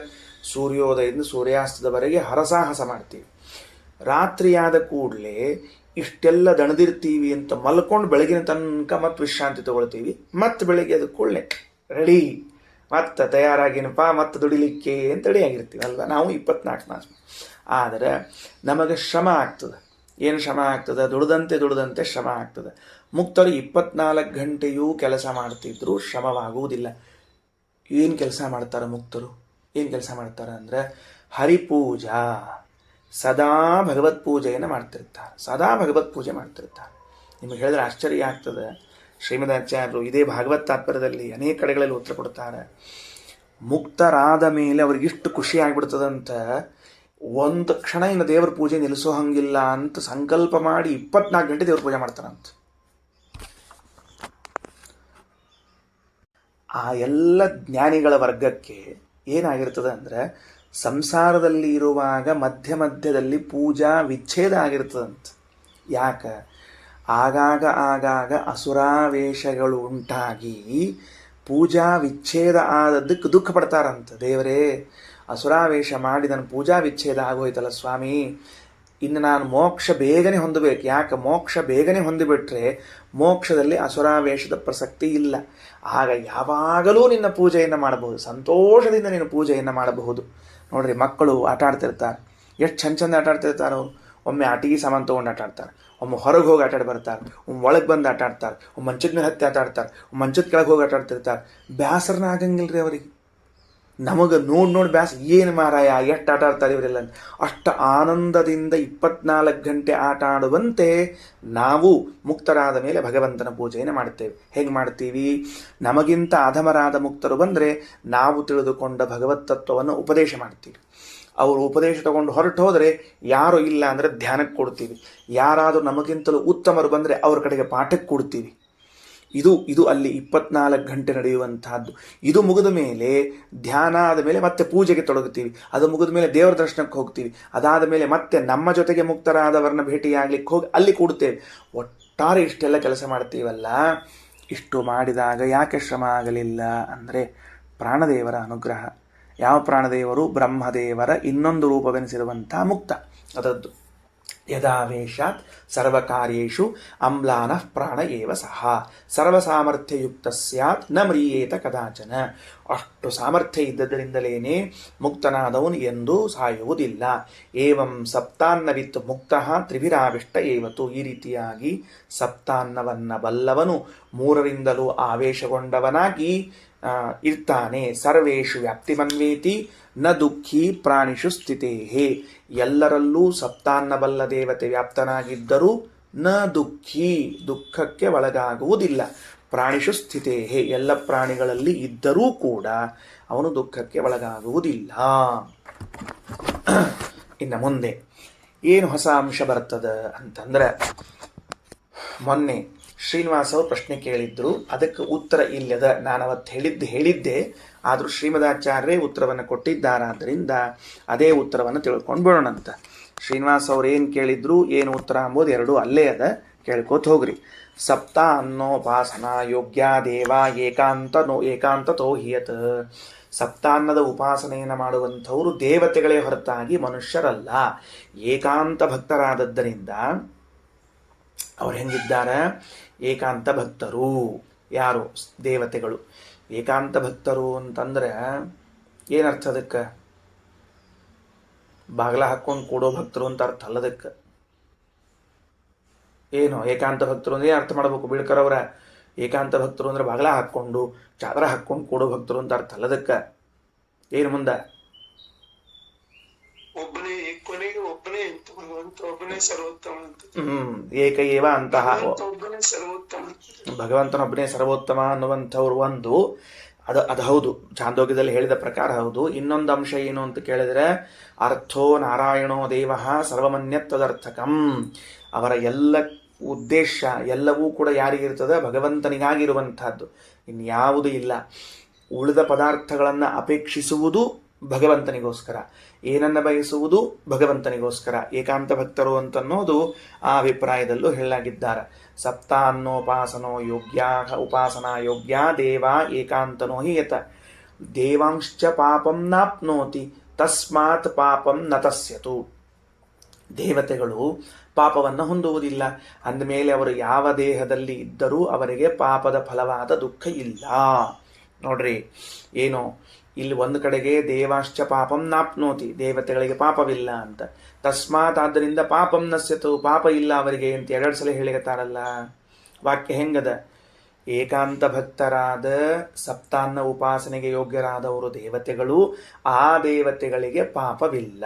ಸೂರ್ಯೋದಯದಿಂದ ಸೂರ್ಯಾಸ್ತದವರೆಗೆ ಹರಸಾಹಸ ಮಾಡ್ತೀವಿ. ರಾತ್ರಿಯಾದ ಕೂಡಲೇ ಇಷ್ಟೆಲ್ಲ ದಣದಿರ್ತೀವಿ ಅಂತ ಮಲ್ಕೊಂಡು ಬೆಳಗಿನ ತನಕ ಮತ್ತೆ ವಿಶ್ರಾಂತಿ ತಗೊಳ್ತೀವಿ. ಮತ್ತೆ ಬೆಳಗ್ಗೆ ಅದಕ್ಕೆ ಕೂಡಲೇ ರೆಡಿ, ಮತ್ತೆ ತಯಾರಾಗಿನಪ್ಪ, ಮತ್ತೆ ದುಡಿಲಿಕ್ಕೆ ಅಂತ ರೆಡಿಯಾಗಿರ್ತೀವಿ ಅಲ್ವಾ. ನಾವು 24 ತಾಸು. ಆದರೆ ನಮಗೆ ಶ್ರಮ ಆಗ್ತದೆ. ಏನು ಶ್ರಮ ಆಗ್ತದೆ? ದುಡಿದಂತೆ ಶ್ರಮ ಆಗ್ತದೆ. ಮುಕ್ತರು 24 ಗಂಟೆಯೂ ಕೆಲಸ ಮಾಡ್ತಿದ್ರು ಶ್ರಮವಾಗುವುದಿಲ್ಲ. ಏನು ಕೆಲಸ ಮಾಡ್ತಾರೆ ಮುಕ್ತರು? ಏನು ಕೆಲಸ ಮಾಡ್ತಾರೆ ಅಂದರೆ ಹರಿಪೂಜಾ, ಸದಾ ಭಗವತ್ ಪೂಜೆಯನ್ನು ಮಾಡ್ತಿರ್ತಾರೆ. ಸದಾ ಭಗವತ್ ಪೂಜೆ ಮಾಡ್ತಿರ್ತಾರೆ. ನಿಮಗೆ ಹೇಳಿದ್ರೆ ಆಶ್ಚರ್ಯ ಆಗ್ತದೆ. ಶ್ರೀಮದಾಚಾರ್ಯರು ಇದೇ ಭಾಗವತ್ ತಾತ್ಪರ್ಯದಲ್ಲಿ ಅನೇಕ ಕಡೆಗಳಲ್ಲಿ ಉತ್ತರ ಕೊಡ್ತಾರೆ. ಮುಕ್ತರಾದ ಮೇಲೆ ಅವ್ರಿಗಿಷ್ಟು ಖುಷಿ ಆಗ್ಬಿಡ್ತದಂತ ಒಂದು ಕ್ಷಣ ಇನ್ನು ದೇವರ ಪೂಜೆ ನಿಲ್ಲಿಸೋ ಹಂಗಿಲ್ಲ ಅಂತ ಸಂಕಲ್ಪ ಮಾಡಿ 24 ಗಂಟೆ ದೇವ್ರ ಪೂಜೆ ಮಾಡ್ತಾರಂತ. ಆ ಎಲ್ಲ ಜ್ಞಾನಿಗಳ ವರ್ಗಕ್ಕೆ ಏನಾಗಿರ್ತದೆ ಅಂದರೆ ಸಂಸಾರದಲ್ಲಿ ಇರುವಾಗ ಮಧ್ಯದಲ್ಲಿ ಪೂಜಾ ವಿಚ್ಛೇದ ಆಗಿರ್ತದಂತ. ಯಾಕೆ? ಆಗಾಗ ಆಗಾಗ ಅಸುರಾವೇಶಗಳು ಉಂಟಾಗಿ ಪೂಜಾ ವಿಚ್ಛೇದ ಆದದ್ದಕ್ಕೆ ದುಃಖ ಪಡ್ತಾರಂತ. ದೇವರೇ, ಅಸುರಾವೇಶ ಮಾಡಿ ನನ್ನ ಪೂಜಾ ವಿಚ್ಛೇದ ಆಗೋಯ್ತಲ್ಲ ಸ್ವಾಮಿ, ಇನ್ನು ನಾನು ಮೋಕ್ಷ ಬೇಗನೆ ಹೊಂದಬೇಕು. ಯಾಕೆ? ಮೋಕ್ಷ ಬೇಗನೆ ಹೊಂದಿಬಿಟ್ರೆ ಮೋಕ್ಷದಲ್ಲಿ ಅಸುರಾವೇಶದ ಪ್ರಸಕ್ತಿ ಇಲ್ಲ. ಆಗ ಯಾವಾಗಲೂ ನಿನ್ನ ಪೂಜೆಯನ್ನು ಮಾಡಬಹುದು, ಸಂತೋಷದಿಂದ ನಿನ್ನ ಪೂಜೆಯನ್ನು ಮಾಡಬಹುದು. ನೋಡ್ರಿ, ಮಕ್ಕಳು ಆಟ ಆಡ್ತಿರ್ತಾರೆ, ಎಷ್ಟು ಚಂದ ಆಟ ಆಡ್ತಿರ್ತಾರೆ ಅವರು. ಒಮ್ಮೆ ಆಟಿಗೆ ಸಾಮಾನು ತೊಗೊಂಡು ಆಟ ಆಡ್ತಾರೆ, ಒಮ್ಮೆ ಹೊರಗೆ ಹೋಗಿ ಆಟ ಆಡಿ ಬರ್ತಾರೆ, ಒಮ್ಮೆ ಒಳಗೆ ಬಂದು ಆಟ ಆಡ್ತಾರೆ, ಒಮ್ಮೆ ಮಂಚದ ಮೇಲೆ ಹತ್ತಿ ಆಟ ಆಡ್ತಾರೆ, ಒಮ್ಮೆ ಮಂಚದ ಕೆಳಗೆ ಹೋಗಿ ಆಟ ಆಡ್ತಿರ್ತಾರೆ. ಬೇಸರನ ಆಗಂಗಿಲ್ಲ ರೀ ಅವ್ರಿಗೆ. ನಮಗೆ ನೋಡಿ ಬ್ಯಾಸ, ಏನು ಮಾರಾಯ ಎಷ್ಟು ಆಟ ಆಡ್ತಾರೆ ಇವರೆಲ್ಲ. ಅಷ್ಟು ಆನಂದದಿಂದ 24 ಗಂಟೆ ಆಟ ಆಡುವಂತೆ ನಾವು ಮುಕ್ತರಾದ ಮೇಲೆ ಭಗವಂತನ ಪೂಜೆಯನ್ನು ಮಾಡ್ತೇವೆ. ಹೇಗೆ ಮಾಡ್ತೀವಿ? ನಮಗಿಂತ ಅಧಮರಾದ ಮುಕ್ತರು ಬಂದರೆ ನಾವು ತಿಳಿದುಕೊಂಡ ಭಗವತ್ ತತ್ವವನ್ನು ಉಪದೇಶ ಮಾಡ್ತೀವಿ. ಅವರು ಉಪದೇಶ ತಗೊಂಡು ಹೊರಟು ಹೋದರೆ, ಯಾರು ಇಲ್ಲ ಅಂದರೆ ಧ್ಯಾನಕ್ಕೆ ಕೊಡ್ತೀವಿ. ಯಾರಾದರೂ ನಮಗಿಂತಲೂ ಉತ್ತಮರು ಬಂದರೆ ಅವ್ರ ಕಡೆಗೆ ಪಾಠಕ್ಕೆ ಕೊಡ್ತೀವಿ. ಇದು ಅಲ್ಲಿ 24 ಗಂಟೆ ನಡೆಯುವಂತಹದ್ದು. ಇದು ಮುಗಿದ ಮೇಲೆ ಧ್ಯಾನ ಆದ ಮೇಲೆ ಮತ್ತೆ ಪೂಜೆಗೆ ತೊಡಗುತ್ತೀವಿ. ಅದು ಮುಗಿದ ಮೇಲೆ ದೇವರ ದರ್ಶನಕ್ಕೆ ಹೋಗ್ತೀವಿ. ಅದಾದ ಮೇಲೆ ಮತ್ತೆ ನಮ್ಮ ಜೊತೆಗೆ ಮುಕ್ತರಾದವರನ್ನ ಭೇಟಿಯಾಗ್ಲಿಕ್ಕೆ ಹೋಗಿ ಅಲ್ಲಿ ಕೂಡ್ತೇವೆ. ಒಟ್ಟಾರೆ ಇಷ್ಟೆಲ್ಲ ಕೆಲಸ ಮಾಡ್ತೀವಲ್ಲ. ಇಷ್ಟು ಮಾಡಿದಾಗ ಯಾಕೆ ಶ್ರಮ ಆಗಲಿಲ್ಲ ಅಂದರೆ ಪ್ರಾಣದೇವರ ಅನುಗ್ರಹ. ಯಾವ ಪ್ರಾಣದೇವರು? ಬ್ರಹ್ಮದೇವರ ಇನ್ನೊಂದು ರೂಪವೆನಿಸಿರುವಂಥ ಮುಕ್ತ. ಅದರದ್ದು ಯದಾವೇಶಾತ್ ಸರ್ವಕಾರ್ಯೇಷು ಅಮ್ಲಾನಃ ಪ್ರಾಣ ಏವ ಸಹ ಸರ್ವಸಾಮರ್ಥ್ಯಯುಕ್ತ ಸ್ಯಾತ್ ನ ಮ್ರಿಯೇತ ಕದಾಚನ. ಅಷ್ಟು ಸಾಮರ್ಥ್ಯ ಇದ್ದದರಿಂದಲೇನೆ ಮುಕ್ತನಾದವನು ಎಂದೂ ಸಾಯುವುದಿಲ್ಲ. ಏವಂ ಸಪ್ತಾನ್ನವಿತ್ತು ಮುಕ್ತಃ ತ್ರಿಭಿರಾವಿಷ್ಟ ಏವತು. ಈ ರೀತಿಯಾಗಿ ಸಪ್ತಾನ್ನವನ್ನ ಬಲ್ಲವನು ಮೂರರಿಂದಲೂ ಆವೇಶಗೊಂಡವನಾಗಿ ಇರ್ತಾನೆ. ಸರ್ವೇಷು ವ್ಯಾಪ್ತಿಮನ್ವೇತಿ ನ ದುಃಖಿ ಪ್ರಾಣಿಷು ಸ್ಥಿತೇಹೇ. ಎಲ್ಲರಲ್ಲೂ ಸಪ್ತಾನ್ನ ಬಲ್ಲ ದೇವತೆ ವ್ಯಾಪ್ತನಾಗಿದ್ದರೂ ನ ದುಃಖಿ, ದುಃಖಕ್ಕೆ ಒಳಗಾಗುವುದಿಲ್ಲ. ಪ್ರಾಣಿಷು ಸ್ಥಿತೇಹೇ, ಎಲ್ಲ ಪ್ರಾಣಿಗಳಲ್ಲಿ ಇದ್ದರೂ ಕೂಡ ಅವನು ದುಃಖಕ್ಕೆ ಒಳಗಾಗುವುದಿಲ್ಲ. ಇನ್ನು ಮುಂದೆ ಏನು ಹೊಸ ಅಂಶ ಬರ್ತದೆ ಅಂತಂದ್ರೆ, ಮೊನ್ನೆ ಶ್ರೀನಿವಾಸ ಅವರು ಪ್ರಶ್ನೆ ಕೇಳಿದ್ರು, ಅದಕ್ಕೆ ಉತ್ತರ ಇಲ್ಲದ ನಾನು ಅವತ್ತು ಹೇಳಿದ್ದೆ. ಆದರೂ ಶ್ರೀಮದಾಚಾರ್ಯರೇ ಉತ್ತರವನ್ನು ಕೊಟ್ಟಿದ್ದಾರಾದ್ದರಿಂದ ಅದೇ ಉತ್ತರವನ್ನು ತಿಳ್ಕೊಂಡು ಬಿಡೋಣಂತ. ಶ್ರೀನಿವಾಸ ಅವ್ರು ಏನು ಕೇಳಿದ್ರು, ಏನು ಉತ್ತರ ಅಂಬೋದು ಎರಡೂ ಅಲ್ಲೇ ಅದ, ಕೇಳ್ಕೋತ ಹೋಗ್ರಿ. ಸಪ್ತ ಅನ್ನೋಪಾಸನಾ ಯೋಗ್ಯ ದೇವ ಏಕಾಂತತೋ ಹಿಯತ್. ಸಪ್ತಾನ್ನದ ಉಪಾಸನೆಯನ್ನು ಮಾಡುವಂಥವರು ದೇವತೆಗಳೇ ಹೊರತಾಗಿ ಮನುಷ್ಯರಲ್ಲ. ಏಕಾಂತ ಭಕ್ತರಾದದ್ದರಿಂದ ಅವ್ರು ಹೆಂಗಿದ್ದಾರೆ? ಏಕಾಂತ ಭಕ್ತರು. ಯಾರು? ದೇವತೆಗಳು. ಏಕಾಂತ ಭಕ್ತರು ಅಂತಂದ್ರೆ ಏನರ್ಥ? ಅದಕ್ಕೆ ಬಾಗ್ಲ ಹಾಕ್ಕೊಂಡು ಕೂಡೋ ಭಕ್ತರು ಅಂತ ಅರ್ಥ ಅಲ್ಲದಕ್ಕೆ. ಏನು ಏಕಾಂತ ಭಕ್ತರು ಅಂದ್ರೆ ಅರ್ಥ ಮಾಡಬೇಕು ಬೀಳ್ಕರವರ. ಏಕಾಂತ ಭಕ್ತರು ಅಂದ್ರೆ ಬಾಗ್ಲ ಹಾಕ್ಕೊಂಡು ಚಾದರ ಹಾಕ್ಕೊಂಡು ಕೂಡೋ ಭಕ್ತರು ಅಂತ ಅರ್ಥ ಅಲ್ಲದಕ್ಕೆ. ಏನು ಮುಂದೆ? ಏಕ ಏವ ಅಂತಹ ಭಗವಂತನೊಬ್ಬನೇ ಸರ್ವೋತ್ತಮ ಅನ್ನುವಂಥವ್ರು ಒಂದು. ಅದು ಹೌದು, ಚಾಂದೋಗ್ಯದಲ್ಲಿ ಹೇಳಿದ ಪ್ರಕಾರ ಹೌದು. ಇನ್ನೊಂದು ಅಂಶ ಏನು ಅಂತ ಕೇಳಿದ್ರೆ, ಅರ್ಥೋ ನಾರಾಯಣೋ ದೇವ ಸರ್ವಮನ್ಯತ್ವದರ್ಥಕಂ. ಅವರ ಎಲ್ಲ ಉದ್ದೇಶ ಎಲ್ಲವೂ ಕೂಡ ಯಾರಿಗಿರ್ತದೆ? ಭಗವಂತನಿಗಾಗಿರುವಂತಹದ್ದು, ಇನ್ಯಾವುದೂ ಇಲ್ಲ. ಉಳಿದ ಪದಾರ್ಥಗಳನ್ನು ಅಪೇಕ್ಷಿಸುವುದು ಭಗವಂತನಿಗೋಸ್ಕರ, ಏನನ್ನ ಬಯಸುವುದು ಭಗವಂತನಿಗೋಸ್ಕರ. ಏಕಾಂತ ಭಕ್ತರು ಅಂತನ್ನೋದು ಆ ಅಭಿಪ್ರಾಯದಲ್ಲೂ ಹೇಳಲಾಗಿದ್ದಾರೆ. ಸಪ್ತ ಅನ್ನೋಪಾಸನೋ ಯೋಗ್ಯ ಉಪಾಸನಾ ಯೋಗ್ಯ ದೇವ ಏಕಾಂತನೋ ಹಿ ಯತ ದೇವಾಂಶ್ಚ ಪಾಪಂ ನಾಪ್ನೋತಿ ತಸ್ಮಾತ್ ಪಾಪಂ ನ ತಸ್ಯತು. ದೇವತೆಗಳು ಪಾಪವನ್ನು ಹೊಂದುವುದಿಲ್ಲ ಅಂದಮೇಲೆ ಅವರು ಯಾವ ದೇಹದಲ್ಲಿ ಇದ್ದರೂ ಅವರಿಗೆ ಪಾಪದ ಫಲವಾದ ದುಃಖ ಇಲ್ಲ. ನೋಡ್ರಿ, ಏನು ಇಲ್ಲಿ ಒಂದು ಕಡೆಗೆ ದೇವಾಶ್ಚ ಪಾಪಂ ನಾಪ್ನೋತಿ, ದೇವತೆಗಳಿಗೆ ಪಾಪವಿಲ್ಲ ಅಂತ. ತಸ್ಮಾತ್, ಆದ್ದರಿಂದ ಪಾಪಂ ನಶ್ಯತು, ಪಾಪ ಇಲ್ಲ ಅವರಿಗೆ ಅಂತ 2 ಸಲ ಹೇಳಿಗತ್ತಾರಲ್ಲ. ವಾಕ್ಯ ಹೆಂಗದ? ಏಕಾಂತ ಭಕ್ತರಾದ ಸಪ್ತಾನ್ನ ಉಪಾಸನೆಗೆ ಯೋಗ್ಯರಾದವರು ದೇವತೆಗಳು, ಆ ದೇವತೆಗಳಿಗೆ ಪಾಪವಿಲ್ಲ,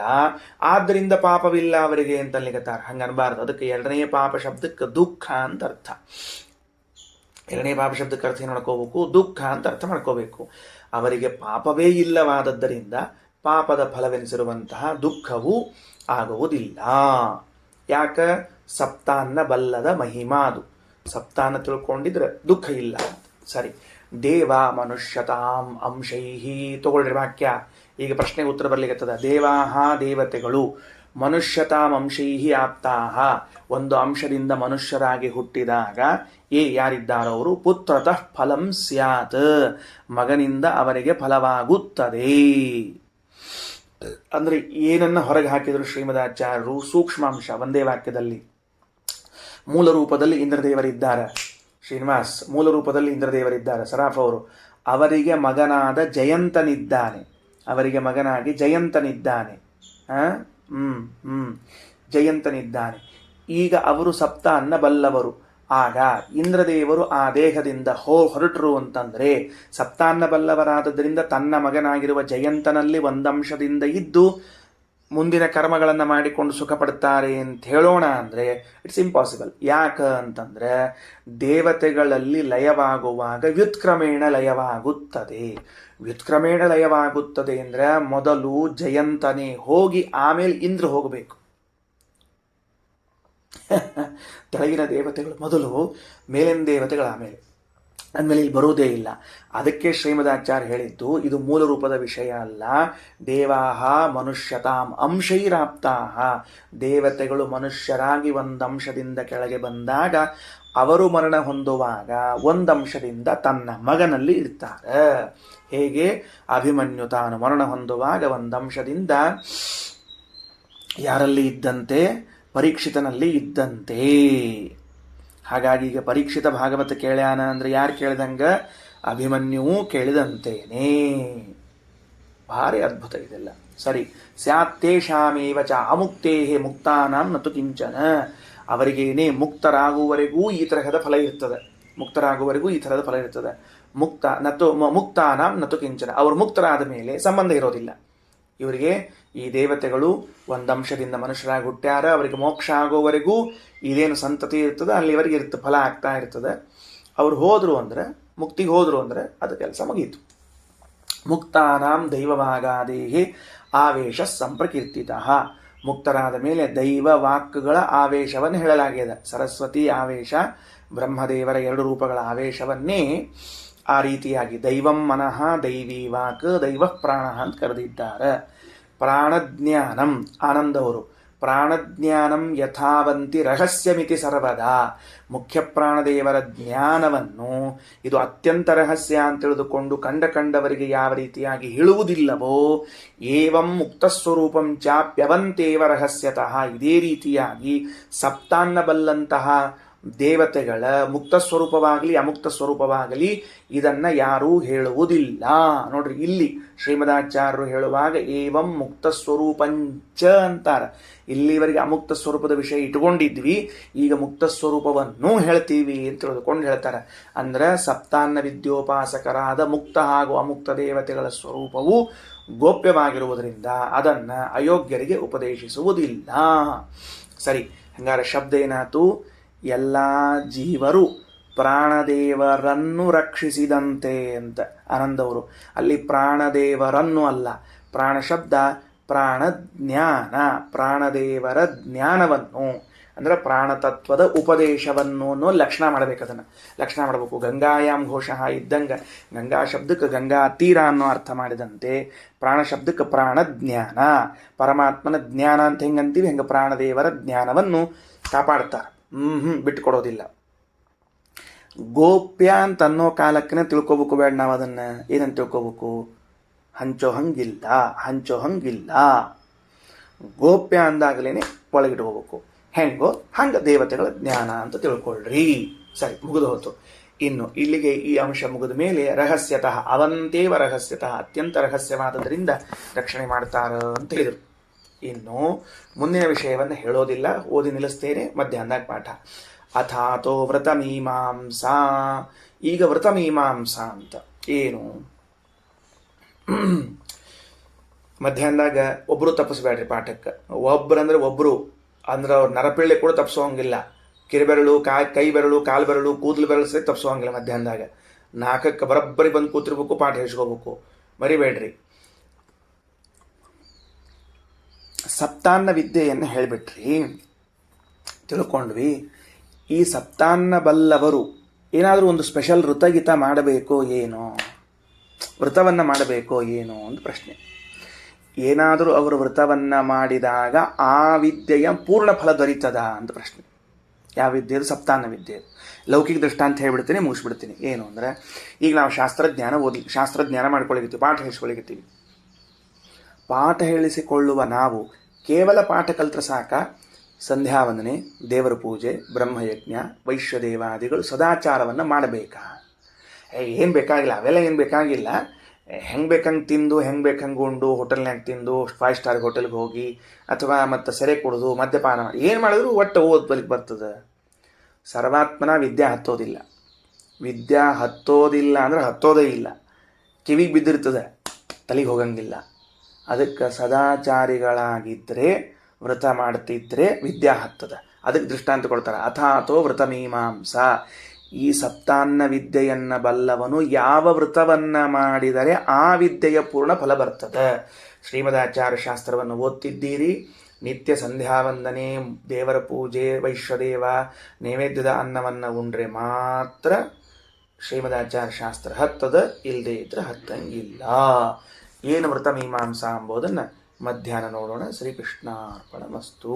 ಆದ್ದರಿಂದ ಪಾಪವಿಲ್ಲ ಅವರಿಗೆ ಅಂತ ಅನ್ಲಿಗತ್ತಾರ. ಹಂಗನ್ಬಾರ್ದು. ಅದಕ್ಕೆ 2ನೇ ಪಾಪ ಶಬ್ದಕ್ಕೆ ದುಃಖ ಅಂತ ಅರ್ಥ. 2ನೇ ಪಾಪ ಶಬ್ದಕ್ಕೆ ಅರ್ಥ ಏನು ಮಾಡ್ಕೋಬೇಕು? ದುಃಖ ಅಂತ ಅರ್ಥ ಮಾಡ್ಕೋಬೇಕು. ಅವರಿಗೆ ಪಾಪವೇ ಇಲ್ಲವಾದದ್ದರಿಂದ ಪಾಪದ ಫಲವೆನಿಸಿರುವಂತಹ ದುಃಖವು ಆಗುವುದಿಲ್ಲ. ಯಾಕ? ಸಪ್ತಾನ್ನ ಬಲ್ಲದ ಮಹಿಮಾ ಅದು. ಸಪ್ತಾನ್ನ ತಿಳ್ಕೊಂಡಿದ್ರೆ ದುಃಖ ಇಲ್ಲ. ಸರಿ. ದೇವ ಮನುಷ್ಯತಾಂ ಅಂಶೈಹಿ. ತಗೊಳ್ರಿ ವಾಕ್ಯ. ಈಗ ಪ್ರಶ್ನೆಗೆ ಉತ್ತರ ಬರ್ಲಿಕ್ಕತ್ತದ. ದೇವಾಹ ದೇವತೆಗಳು, ಮನುಷ್ಯತಾಮಂಶೈಹಿ ಆಪ್ತಾಹ, ಒಂದು ಅಂಶದಿಂದ ಮನುಷ್ಯರಾಗಿ ಹುಟ್ಟಿದಾಗ ಯಾರಿದ್ದಾರವರು ಪುತ್ರತಃ ಫಲಂ ಸ್ಯಾತ್, ಮಗನಿಂದ ಅವರಿಗೆ ಫಲವಾಗುತ್ತದೆ. ಅಂದ್ರೆ ಏನನ್ನ ಹೊರಗೆ ಹಾಕಿದ್ರು ಶ್ರೀಮದಾಚಾರ್ಯರು? ಸೂಕ್ಷ್ಮಾಂಶ ಒಂದೇ ವಾಕ್ಯದಲ್ಲಿ. ಮೂಲ ರೂಪದಲ್ಲಿ ಇಂದ್ರದೇವರಿದ್ದಾರೆ, ಶ್ರೀನಿವಾಸ್ ಮೂಲ ರೂಪದಲ್ಲಿ ಇಂದ್ರದೇವರಿದ್ದಾರೆ, ಸರಾಫ್ ಅವರು. ಅವರಿಗೆ ಮಗನಾದ ಜಯಂತನಿದ್ದಾನೆ, ಅವರಿಗೆ ಮಗನಾಗಿ ಜಯಂತನಿದ್ದಾನೆ. ಜಯಂತನಿದ್ದಾನೆ. ಈಗ ಅವರು ಸಪ್ತ ಅನ್ನಬಲ್ಲವರು. ಆಗ ಇಂದ್ರದೇವರು ಆ ದೇಹದಿಂದ ಹೊರಟರು ಅಂತಂದ್ರೆ ಸಪ್ತಾನ್ನಬಲ್ಲವರಾದದ್ರಿಂದ ತನ್ನ ಮಗನಾಗಿರುವ ಜಯಂತನಲ್ಲಿ ಒಂದಂಶದಿಂದ ಇದ್ದು ಮುಂದಿನ ಕರ್ಮಗಳನ್ನು ಮಾಡಿಕೊಂಡು ಸುಖ ಪಡ್ತಾರೆ ಅಂತ ಹೇಳೋಣ ಅಂದರೆ ಇಟ್ಸ್ ಇಂಪಾಸಿಬಲ್. ಯಾಕ ಅಂತಂದ್ರೆ ದೇವತೆಗಳಲ್ಲಿ ಲಯವಾಗುವಾಗ ವ್ಯುತ್ಕ್ರಮೇಣ ಲಯವಾಗುತ್ತದೆ. ವ್ಯುತ್ಕ್ರಮೇಣ ಲಯವಾಗುತ್ತದೆ ಅಂದರೆ ಮೊದಲು ಜಯಂತನೇ ಹೋಗಿ ಆಮೇಲೆ ಇಂದ್ರ ಹೋಗಬೇಕು. ಕೆಳಗಿನ ದೇವತೆಗಳು ಮೊದಲು, ಮೇಲಿನ ದೇವತೆಗಳು ಆಮೇಲೆ. ಅಂದಮೇಲೆ ಇಲ್ಲಿ ಬರುವುದೇ ಇಲ್ಲ. ಅದಕ್ಕೆ ಶ್ರೀಮದಾಚಾರ್ಯ ಹೇಳಿದ್ದು ಇದು ಮೂಲ ರೂಪದ ವಿಷಯ ಅಲ್ಲ. ದೇವಾಹ ಮನುಷ್ಯತಾಂ ಅಂಶೈರಾಪ್ತಾಹ, ದೇವತೆಗಳು ಮನುಷ್ಯರಾಗಿ ಒಂದಂಶದಿಂದ ಕೆಳಗೆ ಬಂದಾಗ ಅವರು ಮರಣ ಹೊಂದುವಾಗ ಒಂದಂಶದಿಂದ ತನ್ನ ಮಗನಲ್ಲಿ ಇರ್ತಾರೆ. ಹೇಗೆ ಅಭಿಮನ್ಯು ತಾನು ಮರಣ ಹೊಂದುವಾಗ ಒಂದಂಶದಿಂದ ಯಾರಲ್ಲಿ ಇದ್ದಂತೆ? ಪರೀಕ್ಷಿತನಲ್ಲಿ ಇದ್ದಂತೆ. ಹಾಗಾಗಿ ಈಗ ಪರೀಕ್ಷಿತ ಭಾಗವತ ಕೇಳ್ಯಾನ ಅಂದ್ರೆ ಯಾರು ಕೇಳಿದಂಗ? ಅಭಿಮನ್ಯುವು ಕೇಳಿದಂತೇನೆ. ಭಾರಿ ಅದ್ಭುತ ಇದೆಲ್ಲ. ಸರಿ, ಸ್ಯಾತ್ತೇಷಾಮೇವ ಚ ಅಮುಕ್ತೇಹೇ ಮುಕ್ತಾನಾಂ ನತು ಕಿಂಚನ, ಅವರಿಗೇನೇ ಮುಕ್ತರಾಗುವವರೆಗೂ ಈ ತರಹದ ಫಲ ಇರ್ತದೆ. ಮುಕ್ತರಾಗುವವರೆಗೂ ಈ ಥರದ ಫಲ ಇರ್ತದೆ. ಮುಕ್ತಾನಾಂ ನತು ಕಿಂಚನ, ಅವರು ಮುಕ್ತರಾದ ಮೇಲೆ ಸಂಬಂಧ ಇರೋದಿಲ್ಲ ಇವರಿಗೆ. ಈ ದೇವತೆಗಳು ಒಂದಂಶದಿಂದ ಮನುಷ್ಯರಾಗಿ ಹುಟ್ಟ್ಯಾರ, ಅವರಿಗೆ ಮೋಕ್ಷ ಆಗೋವರೆಗೂ ಇದೇನು ಸಂತತಿ ಇರ್ತದೆ ಅಲ್ಲಿವರೆಗೆ ಫಲ ಆಗ್ತಾ ಇರ್ತದೆ. ಅವ್ರು ಹೋದ್ರು ಅಂದ್ರೆ, ಮುಕ್ತಿಗೆ ಹೋದ್ರು ಅಂದ್ರೆ ಅದು ಕೆಲಸ ಮುಗೀತು. ಮುಕ್ತಾನಾಂ ದೈವಭಾಗಾದೇಹಿ ಆವೇಶ ಸಂಪ್ರಕೀರ್ತಿತ, ಮುಕ್ತರಾದ ಮೇಲೆ ದೈವ ವಾಕ್ಗಳ ಆವೇಶವನ್ನು ಹೇಳಲಾಗಿದೆ. ಸರಸ್ವತಿ ಆವೇಶ, ಬ್ರಹ್ಮದೇವರ 2 ರೂಪಗಳ ಆವೇಶವನ್ನೇ ಆ ರೀತಿಯಾಗಿ ದೈವಂ ಮನಃ ದೈವೀ ವಾಕ್ ದೈವ ಪ್ರಾಣ ಅಂತ ಕರೆದಿದ್ದಾರೆ. ಪ್ರಾಣಜ್ಞಾನಂ ಆನಂದವರು, ಪ್ರಾಣಜ್ಞಾನಂ ಯಥಾವಂತಿ ರಹಸ್ಯಮಿತಿ ಸರ್ವದಾ, ಮುಖ್ಯ ಪ್ರಾಣದೇವರ ಜ್ಞಾನವನ್ನು ಇದು ಅತ್ಯಂತ ರಹಸ್ಯ ಅಂತ ತಿಳಿದುಕೊಂಡು ಕಂಡವರಿಗೆ ಯಾವ ರೀತಿಯಾಗಿ ಹೇಳುವುದಿಲ್ಲವೋ ಏವಂ ಮುಕ್ತಸ್ವರೂಪಂ ಚಾಪ್ಯವಂತೇವ ರಹಸ್ಯತಃ, ಇದೇ ರೀತಿಯಾಗಿ ಸಪ್ತಾನ್ನ ಬಲ್ಲಂತಹ ದೇವತೆಗಳ ಮುಕ್ತ ಸ್ವರೂಪವಾಗಲಿ ಅಮುಕ್ತ ಸ್ವರೂಪವಾಗಲಿ ಇದನ್ನ ಯಾರೂ ಹೇಳುವುದಿಲ್ಲ. ನೋಡ್ರಿ, ಇಲ್ಲಿ ಶ್ರೀಮದಾಚಾರ್ಯರು ಹೇಳುವಾಗ ಏವಂ ಮುಕ್ತ ಸ್ವರೂಪಂಚ ಅಂತಾರ. ಇಲ್ಲಿವರೆಗೆ ಅಮುಕ್ತ ಸ್ವರೂಪದ ವಿಷಯ ಇಟ್ಕೊಂಡಿದ್ವಿ, ಈಗ ಮುಕ್ತ ಸ್ವರೂಪವನ್ನು ಹೇಳ್ತೀವಿ ಅಂತ ತಿಳಿದುಕೊಂಡು ಹೇಳ್ತಾರೆ. ಅಂದ್ರೆ ಸಪ್ತಾನ್ನ ವಿದ್ಯೋಪಾಸಕರಾದ ಮುಕ್ತ ಹಾಗೂ ಅಮುಕ್ತ ದೇವತೆಗಳ ಸ್ವರೂಪವು ಗೋಪ್ಯವಾಗಿರುವುದರಿಂದ ಅದನ್ನ ಅಯೋಗ್ಯರಿಗೆ ಉಪದೇಶಿಸುವುದಿಲ್ಲ. ಸರಿ, ಹಂಗಾರೆ ಶಬ್ದ ಏನಾಯ್ತು? ಎಲ್ಲ ಜೀವರು ಪ್ರಾಣದೇವರನ್ನು ರಕ್ಷಿಸಿದಂತೆ ಅಂತ ಆನಂದವರು. ಅಲ್ಲಿ ಪ್ರಾಣದೇವರನ್ನು ಅಲ್ಲ, ಪ್ರಾಣ ಶಬ್ದ ಪ್ರಾಣಜ್ಞಾನ, ಪ್ರಾಣದೇವರ ಜ್ಞಾನವನ್ನು ಅಂದ್ರೆ ಪ್ರಾಣತತ್ವದ ಉಪದೇಶವನ್ನು ಅನ್ನೋ ಲಕ್ಷಣ ಮಾಡಬೇಕು. ಅದನ್ನು ಲಕ್ಷಣ ಮಾಡಬೇಕು. ಗಂಗಾಯಾಮ್ ಘೋಷ ಇದ್ದಂಗೆ ಗಂಗಾ ಶಬ್ದಕ್ಕೆ ಗಂಗಾ ತೀರ ಅನ್ನೋ ಅರ್ಥ ಮಾಡಿದಂತೆ ಪ್ರಾಣ ಶಬ್ದಕ್ಕೆ ಪ್ರಾಣಜ್ಞಾನ, ಪರಮಾತ್ಮನ ಜ್ಞಾನ ಅಂತ ಹೆಂಗಂತೀವಿ ಹೆಂಗೆ ಪ್ರಾಣದೇವರ ಜ್ಞಾನವನ್ನು ಕಾಪಾಡ್ತಾರೆ. ಬಿಟ್ಟುಕೊಡೋದಿಲ್ಲ. ಗೋಪ್ಯ ಅಂತ ಅನ್ನೋ ಕಾಲಕ್ಕೆ ತಿಳ್ಕೊಬೇಕು ಬೇಡ ನಾವು ಅದನ್ನ. ಏನಂತ ತಿಳ್ಕೊಬೇಕು? ಹಂಚೋ ಹಂಗಿಲ್ಲ. ಗೋಪ್ಯ ಅಂದಾಗಲೇನೆ ಒಳಗಿಟ್ಕೋಬೇಕು. ಹೆಂಗೋ ಹಂಗ ದೇವತೆಗಳ ಜ್ಞಾನ ಅಂತ ತಿಳ್ಕೊಳ್ರಿ. ಸರಿ, ಮುಗಿದು ಹೋತು. ಇನ್ನು ಇಲ್ಲಿಗೆ ಈ ಅಂಶ ಮುಗಿದ ಮೇಲೆ ರಹಸ್ಯತಃ ಅವಂತೇವ ರಹಸ್ಯತಃ, ಅತ್ಯಂತ ರಹಸ್ಯವಾದದ್ರಿಂದ ರಕ್ಷಣೆ ಮಾಡ್ತಾರ ಅಂತ ಹೇಳಿದರು. ಇನ್ನು ಮುಂದಿನ ವಿಷಯವನ್ನು ಹೇಳೋದಿಲ್ಲ, ಓದಿ ನಿಲ್ಲಿಸ್ತೇನೆ. ಮಧ್ಯಾಹ್ನದಾಗ ಪಾಠ. ಅಥಾತೋ ವ್ರತಮೀಮಾಂಸಾ. ಈಗ ವ್ರತಮೀಮಾಂಸಾ ಅಂತ ಏನು? ಮಧ್ಯಾಹ್ನದಾಗ ಒಬ್ಬರು ತಪ್ಪಿಸ್ಬೇಡ್ರಿ ಪಾಠಕ್ಕೆ. ಒಬ್ಬರಂದ್ರೆ ಒಬ್ಬರು ಅಂದ್ರೆ ಅವ್ರು ನರಪಿಳ್ಳೆ ಕೂಡ ತಪ್ಪಿಸೋಂಗಿಲ್ಲ. ಕಿರಿಬೆರಳು, ಕೈ ಬೆರಳು, ಕಾಲು ಬೆರಳು, ಕೂದಲು ಬೆರಳು ಸರಿ ತಪ್ಪಿಸೋಂಗಿಲ್ಲ. ಮಧ್ಯಾಹ್ನದಾಗ 4ಕ್ಕೆ ಬರೋಬ್ಬರಿ ಬಂದು ಕೂತಿರ್ಬೇಕು, ಪಾಠ ಹೇಳ್ಸ್ಕೋಬೇಕು. ಮರಿಬೇಡ್ರಿ. ಸಪ್ತಾನ್ನ ವಿದ್ಯೆಯನ್ನು ಹೇಳಿಬಿಟ್ರಿ, ತಿಳ್ಕೊಂಡ್ವಿ. ಈ ಸಪ್ತಾನ್ನ ಬಲ್ಲವರು ಏನಾದರೂ ಒಂದು ಸ್ಪೆಷಲ್ ವೃತಗೀತ ಮಾಡಬೇಕೋ ಏನೋ, ವ್ರತವನ್ನು ಮಾಡಬೇಕೋ ಏನೋ ಒಂದು ಪ್ರಶ್ನೆ. ಏನಾದರೂ ಅವರು ವ್ರತವನ್ನು ಮಾಡಿದಾಗ ಆ ವಿದ್ಯೆಯ ಪೂರ್ಣ ಫಲ ದೊರೀತದ ಅಂತ ಪ್ರಶ್ನೆ. ಯಾವ ವಿದ್ಯೆ? ಅದು ಸಪ್ತಾನ್ನ ವಿದ್ಯೆ. ಲೌಕಿಕ ದೃಷ್ಟಾಂತ ಹೇಳ್ಬಿಡ್ತೀನಿ, ಮುಗಿಸ್ಬಿಡ್ತೀನಿ. ಏನು ಅಂದರೆ, ಈಗ ನಾವು ಶಾಸ್ತ್ರಜ್ಞಾನ ಮಾಡ್ಕೊಳಿಕತ್ತೀವಿ, ಪಾಠ ಹೇಳಿಸ್ಕೊಳಿಕತ್ತೀವಿ. ಪಾಠ ಹೇಳಿಸಿಕೊಳ್ಳುವ ನಾವು ಕೇವಲ ಪಾಠ ಕಲ್ತ್ರೆ ಸಾಕ? ಸಂಧ್ಯಾವಂದನೆ, ದೇವರ ಪೂಜೆ, ಬ್ರಹ್ಮಯಜ್ಞ, ವೈಶ್ಯದೇವಾದಿಗಳು ಸದಾಚಾರವನ್ನು ಮಾಡಬೇಕಾ? ಏನು ಬೇಕಾಗಿಲ್ಲ, ಅವೆಲ್ಲ ಏನು ಬೇಕಾಗಿಲ್ಲ. ಹೆಂಗೆ ಬೇಕಂಗೆ ತಿಂದು, ಹೆಂಗೆ ಬೇಕಂಗೆ ಉಂಡು, ಹೋಟೆಲ್ನಾಗ ತಿಂದು 5 ಸ್ಟಾರ್ ಹೋಟೆಲ್ಗೆ ಹೋಗಿ, ಅಥವಾ ಮತ್ತು ಸೆರೆ ಕುಡಿದು ಮದ್ಯಪಾನ ಮಾಡಿ ಏನು ಮಾಡಿದ್ರು ಒಟ್ಟು ಓದ್ಬಲಿಕ್ಕೆ ಬರ್ತದೆ. ಸರ್ವಾತ್ಮನ ವಿದ್ಯೆ ಹತ್ತೋದಿಲ್ಲ. ವಿದ್ಯೆ ಹತ್ತೋದಿಲ್ಲ ಅಂದ್ರೆ ಹತ್ತೋದೇ ಇಲ್ಲ. ಕಿವಿಗೆ ಬಿದ್ದಿರ್ತದೆ, ತಲೆಗೆ ಹೋಗಂಗಿಲ್ಲ. ಅದಕ್ಕೆ ಸದಾಚಾರಿಗಳಾಗಿದ್ದರೆ, ವ್ರತ ಮಾಡ್ತಿದ್ರೆ ವಿದ್ಯಾ ಹತ್ತದ. ಅದಕ್ಕೆ ದೃಷ್ಟಾಂತ ಕೊಡ್ತಾರೆ. ಅಥಾತೋ ವ್ರತ ಮೀಮಾಂಸಾ. ಈ ಸಪ್ತಾನ್ನ ವಿದ್ಯೆಯನ್ನು ಬಲ್ಲವನು ಯಾವ ವ್ರತವನ್ನು ಮಾಡಿದರೆ ಆ ವಿದ್ಯೆಯ ಪೂರ್ಣ ಫಲ ಬರ್ತದೆ. ಶ್ರೀಮದಾಚಾರ್ಯ ಶಾಸ್ತ್ರವನ್ನು ಓದ್ತಿದ್ದೀರಿ, ನಿತ್ಯ ಸಂಧ್ಯಾವಂದನೆ, ದೇವರ ಪೂಜೆ, ವೈಶ್ವದೇವ ನೈವೇದ್ಯದ ಅನ್ನವನ್ನು ಉಂಡ್ರೆ ಮಾತ್ರ ಶ್ರೀಮದಾಚಾರ್ಯ ಶಾಸ್ತ್ರ ಹತ್ತದ, ಇಲ್ಲದೆ ಇದ್ರೆ ಹತ್ತಂಗಿಲ್ಲ. ಏನು ವ್ರತ ಮೀಮಾಂಸಾ ಎಂಬುದನ್ನು ಮಧ್ಯಾಹ್ನ ನೋಡೋಣ. ಶ್ರೀಕೃಷ್ಣಾರ್ಪಣಮಸ್ತು.